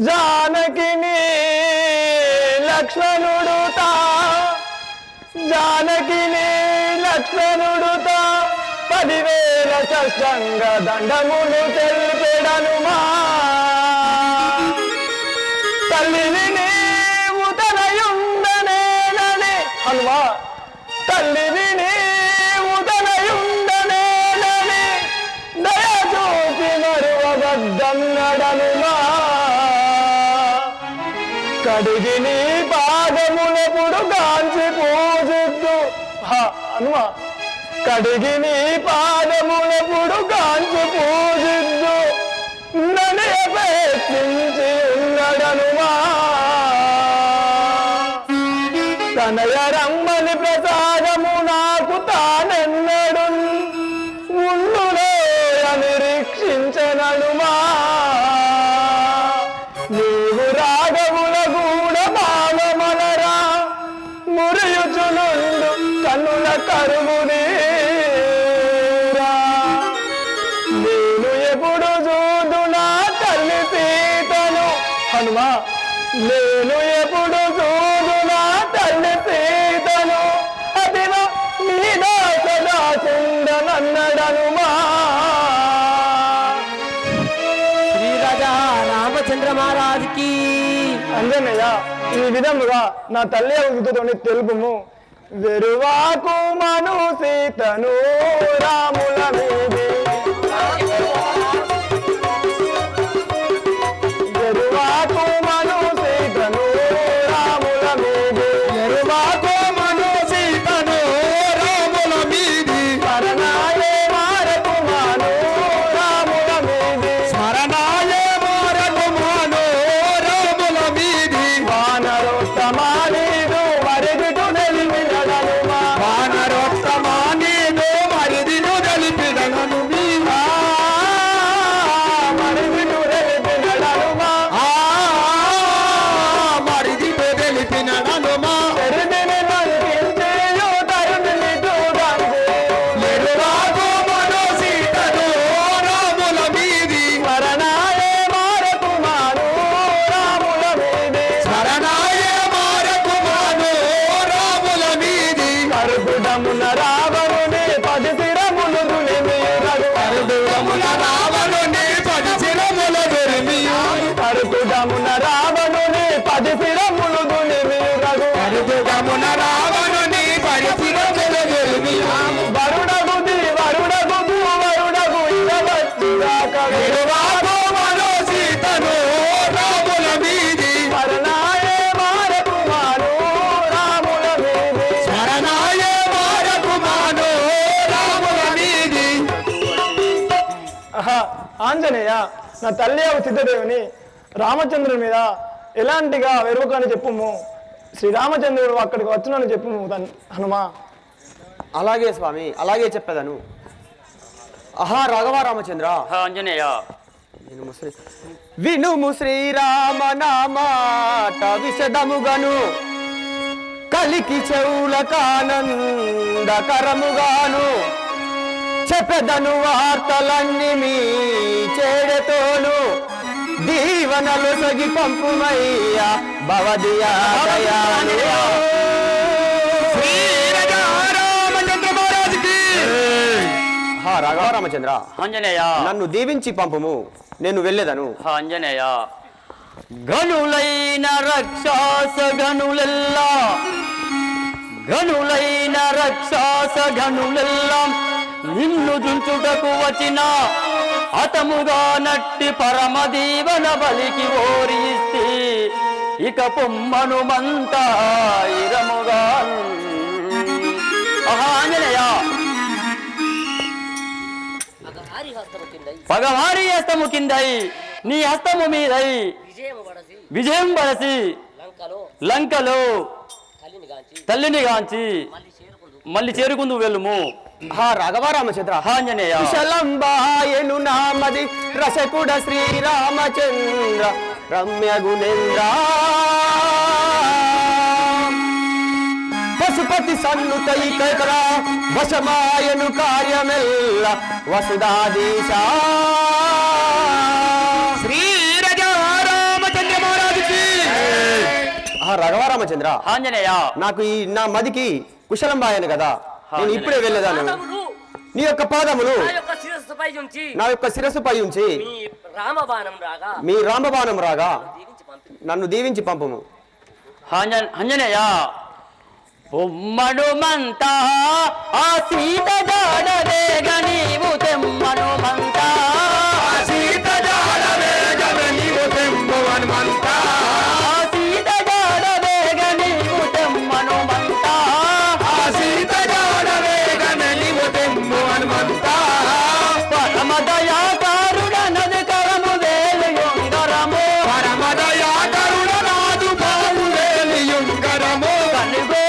జానకిని లక్ష్మణుడుతా జానకిని లక్ష్మణుడుతా 10,000 కష్టంగ దండములు తెలిపెడనుమా. తల్లిని నీవు తనయుండనేనని హనుమా, తల్లిని నీవు తనయుండనేనని దయచూపి మరువగద్దన్నడనుమా. కడిగి నీ పాదములపుడు గాంచి పూజిద్దు హనుమా, కడిగి నీ పాదములపుడు గాంచి పూజిద్దు నన్ను ప్రయత్నించి ఉన్నడనుమా. తనయ రమ్మని ప్రసాదము నాకు తానెన్నడు ఉండునే నిరీక్షించననుమా. నీవు రాగముల గూడ భావమనరా మురియుచునుండు కన్నుల కరువుని. నేను ఎప్పుడు చూదు నా తల్లి సీతను హనుమా నేను ఎప్పుడు చూడునా తల్లి సీతను అదిలో నీదా సదా చుండనన్నడనుమా. శ్రీరాజా రామచంద్ర మహారాజుకి అంజనయ్య ఈ విధముగా నా తల్లి ఉదితోని తెలుపుము. వెరువాకు మను సీతను రాముల మీది వెరువాకు మను సీతను రాముల మీది వెరువాకు మను సీతను రాముల మీది స్మరణాయే మారకు మాను రాముల మీది స్మరణాయే మారకు మాను రాముల మీది వానరోత్తమానీదు మరిదిటు నిలిపినడనుమా వానరోత్తమానీదు మరిదిను నిలిపినడను మరిదిటు నిలిపినడనుమా మరిదిటు నిలిపినడనుమా ఎరుదిని నలిపించేయు తరుణిని చూడండి ఎరువాకు మను సీతను రాముల మీది స్మరణాయే మారకు మాను రాముల మీది స్మరణాయే మారకు మాను రాముల మీది కరుకుడమున రావణుని 10 శిరములు దునిమియురగు కరుకుడమున రావణుని 10 శిరములు దునిమియురగు కరుకుడమున రావణుని 10 శిరములు దునిమియురగు కరుకుడమున రావణుని 10 శిరములు దునిమియురగు వరుడగు వరుడగు వరుడగు ఇదవచ్చిదాక వెరువాకు మను సీతను రాముల మీది స్మరణాయే మారకు మాను రాముల మీది స్మరణాయే మారకు మాను రాముల మీది. ఆంజనేయ నా తల్లి సిద్ధదేవిని రామచంద్రుని మీద ఎలాంటిగా వెరువకని చెప్పుము. శ్రీరామచంద్రుడు అక్కడికి వచ్చునని చెప్పుము హనుమా. అలాగే స్వామి, అలాగే చెప్పేదను. ఆహా రాఘవ రామచంద్ర, ఆంజనేయ వినుము శ్రీరామ నామాట విశదముగను కలికి చెవుల కానందకరముగాను చెప్పెదను వార్తలన్నీ మీ చేడతోను దీవనలు సగి పంపుమయ్యా భవదియా దయాలు. రాఘవ రామచంద్ర, ఆంజనేయ నన్ను దీవించి పంపుము, నేను వెళ్ళేదను. ఆంజనేయ గనులైన రక్షాస గనులెల్లా గనులైన రక్షాస గనులెల్లా నిన్ను దుంచుటకు వచ్చిన హతముగా నట్టి పరమదీవన బలికి ఓరిస్తే ఇక పొమ్మనుమంతా ఇరముగా. ఆంజనేయ పగవారి హస్తము కిందై నీ హస్తము మీదై విజయం బలసి లంకలో తల్లిని గాంచి మళ్ళీ చేరుకుందు వెళ్ళుము. రాఘవ రామచంద్ర, ఆంజనేయ కుశలంబాయను నామది రసకుడ శ్రీరామచంద్ర రమ్య గుణేంద్ర పశుపతి సన్నుతై కైకర వశమాయను కార్యమెల్ల వసుధాదీశ. శ్రీ రామచంద్ర మహారాజుకి. రాఘవ రామచంద్ర, ఆంజనేయ నాకు ఈ నా మదికి కుశలంబాయను కదా, నేను ఇప్పుడే వెళ్ళేదాను. నీ యొక్క పాదములు నా యొక్క శిరస్సుపై ఉంచి మీ రామబాణం రాగా నన్ను దీవించి పంపము. ఆంజనేయ పొమ్మనుమంతా ఆ సీత జాడవేగ నీవు తెమ్మనుమంతా సీత జాడవేగ నీవు తెమ్మనుమంతా సీత జాడవేగ నీవు తెమ్మనుమంతా సీత జాడవేగ నీవు తెమ్మనుమంతా పరమదయా కారుడ నది కరము వేలియుంగరము పరమదయా కరుణ నాదు బావు వేలియుంగరము కనుగో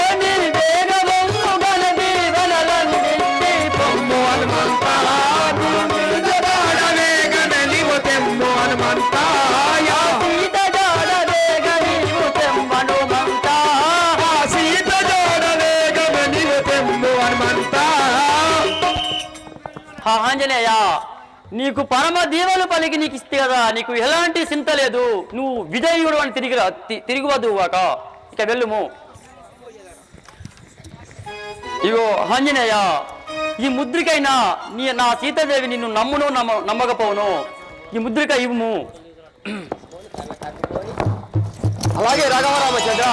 ఆంజనేయ నీకు పరమ దీవెలు పలికి నీకు ఇస్తే కదా, నీకు ఎలాంటి చింత లేదు. నువ్వు విజయుడు అని తిరిగి వద్దు కాక, ఇక వెళ్ళుము. ఇగో ఆంజనేయ, ఈ ముద్రికైనా నా సీతాదేవి నిన్ను నమ్మును నమ్మకపోవును. ఈ ముద్రిక ఇవ్వము. అలాగే రాఘవరామచంద్ర.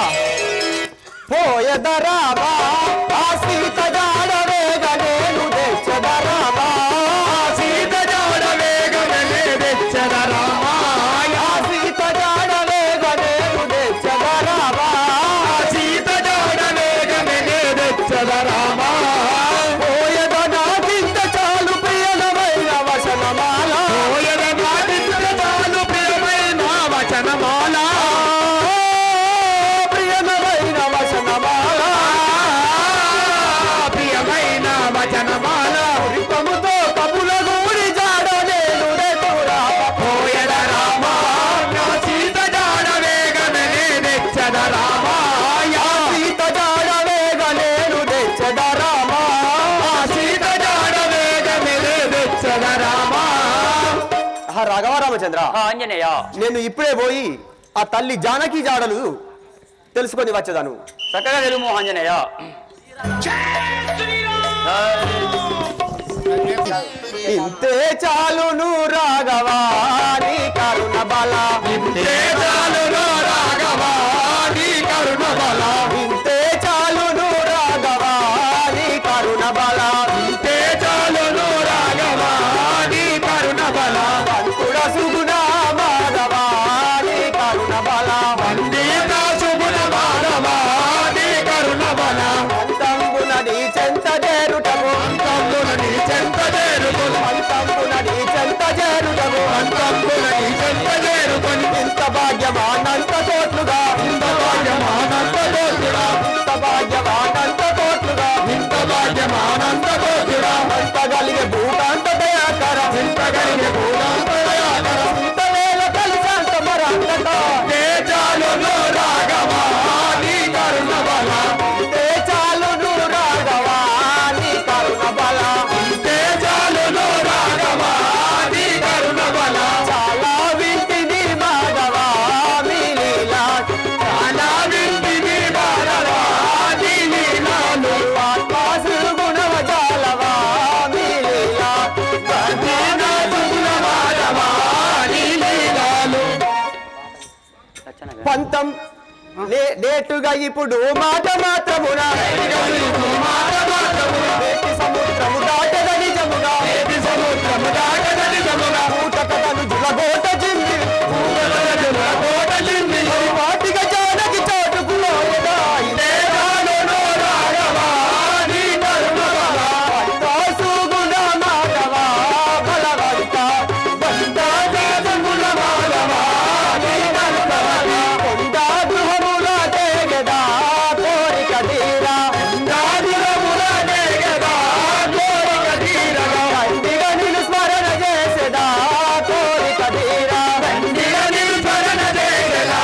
పోయదరామా ఆ సీత జాడ వేగనేను తెచ్చదరామా, సీత జాడ వేగనే తెచ్చదరామా, సీత జాడ వేగనేను తెచ్చదరామా, సీత జాడ వేగనే తెచ్చదరామా. పోయద నా చింత చాలు ప్రియమైన వచనమాల, పోయద నా చింత చాలు ప్రియమైన వచనమాల, రాఘవరామచంద్ర. ఆంజనేయ, నేను ఇప్పుడే పోయి ఆ తల్లి జానకి జాడలు తెలుసుకొని వచ్చేదాను. చక్కగా వెలుము ఆంజనేయ. ఇంతే చాలును రాఘవా నీ కరుణ బల, ఇంతే చాలును రాఘవా నీ కరుణ బల, ఇంతే చాలును రాఘవా నీ కరుణ బల, ఇంతే చాలును రాఘవా నీ కరుణ బల. పంకుడ సుగుణ మాధవా నీ కరుణ బల, వందిత సుగుణ మాధవా నీ కరుణ బల. అంతంబున నీ చెంత చేరుటము, అంతంబున నీ చెంత చేరుటము, అంతంబున నీ చెంత చేరుటము, అంతంబున నీ చెంత చేరుకొని ఇంత భాగ్యమానంత కోట్లుగా, ఇంత భాగ్యమానంత కోట్లుగా, ఇంత భాగ్యమానంత కోట్లుగా, ఇంత భాగ్యమానంత కోట్లుగా. ఇంత కలిగే భూతాంత దయాకర, ఇంత కలిగే భూతాంత దయాకర, ఇంత వేళ కలిసాంత మరంతట తేజాలును రాఘవా నీ కరుణ బల, తేజాలును రాఘవా నీ కరుణ బల, తేజాలును రాఘవా నీ కరుణ బల. చాలా వింటిని మాధవా మీ లీలా, చాలా వింటిని మాధవా నీ లీలాలు, ఆత్మాసు గుణవ జాలవా మీ లీలా, సుగుణ మాధవా నీ లీలాలు. పంతం నేటుగా ఇప్పుడు మాట మాత్రమున, సముద్రము దాటద నిజముగా, సముద్రము దాటద నిజముగా. పూటకను జులగోట జిమ్మి, జులగోట జిమ్మి, వాటిగా జానకి చోటుకు లోయదా. ఇదే రానును రాఘవా నీ కరుణ బల, వంతాసు గుణ మాధవా బలవంత, వంతాసు గుణ మాధవా నీ కరుణ బల. కొండా గృహముల తేగదా కోరిక తీరా, కొండా గృహముల తేగదా కోరిక తీరగా. తండ్రిగా నిన్ను స్మరణ చేసేదా కోరిక తీరా, తండ్రిగా నిన్ను స్మరణ చేసేదా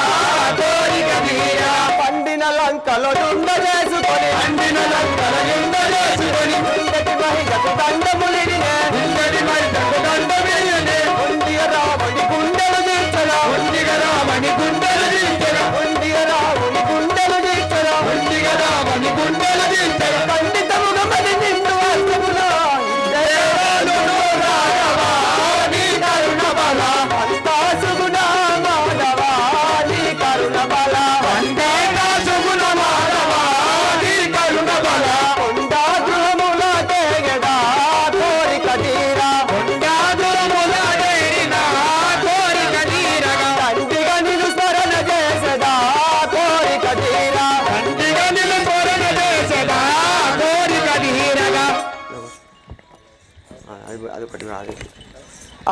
కోరిక తీరా. పండిన లంకలో దుండ చేసుకొని, పండిన లంకలో దుండ చేసుకొని, ఉండటి మహిళకు దండములినే, ఉండటి మహిళకు దండములినే. ఉండియ రాముని గుండెలు తీర్చరా, ఉండియ రాముని గుండెలు తీర్చరా, ఉండియ రాముని గుండెలు తీర్చరా, ఉండియ రాముని గుండెలు తీర్చరా. పండితముగా మరి నిన్ను వస్తమునా, దేవాలును రాఘవా నీ కరుణ బల, అంతాసు గుణ మాధవా నీ కరుణ బల, అంతాసు గుణ మాధవా నీ కరుణ బల. కొండా గృహముల తేగదా కోరిక తీరా, కొండా గృహముల తేరినా కోరిక తీరగా. తండ్రిగా నిన్ను స్మరణ చేసేదా కోరిక తీరా, తండ్రిగా నిన్ను స్మరణ చేసేదా కోరిక తీరగా. అదొకటి రాదు.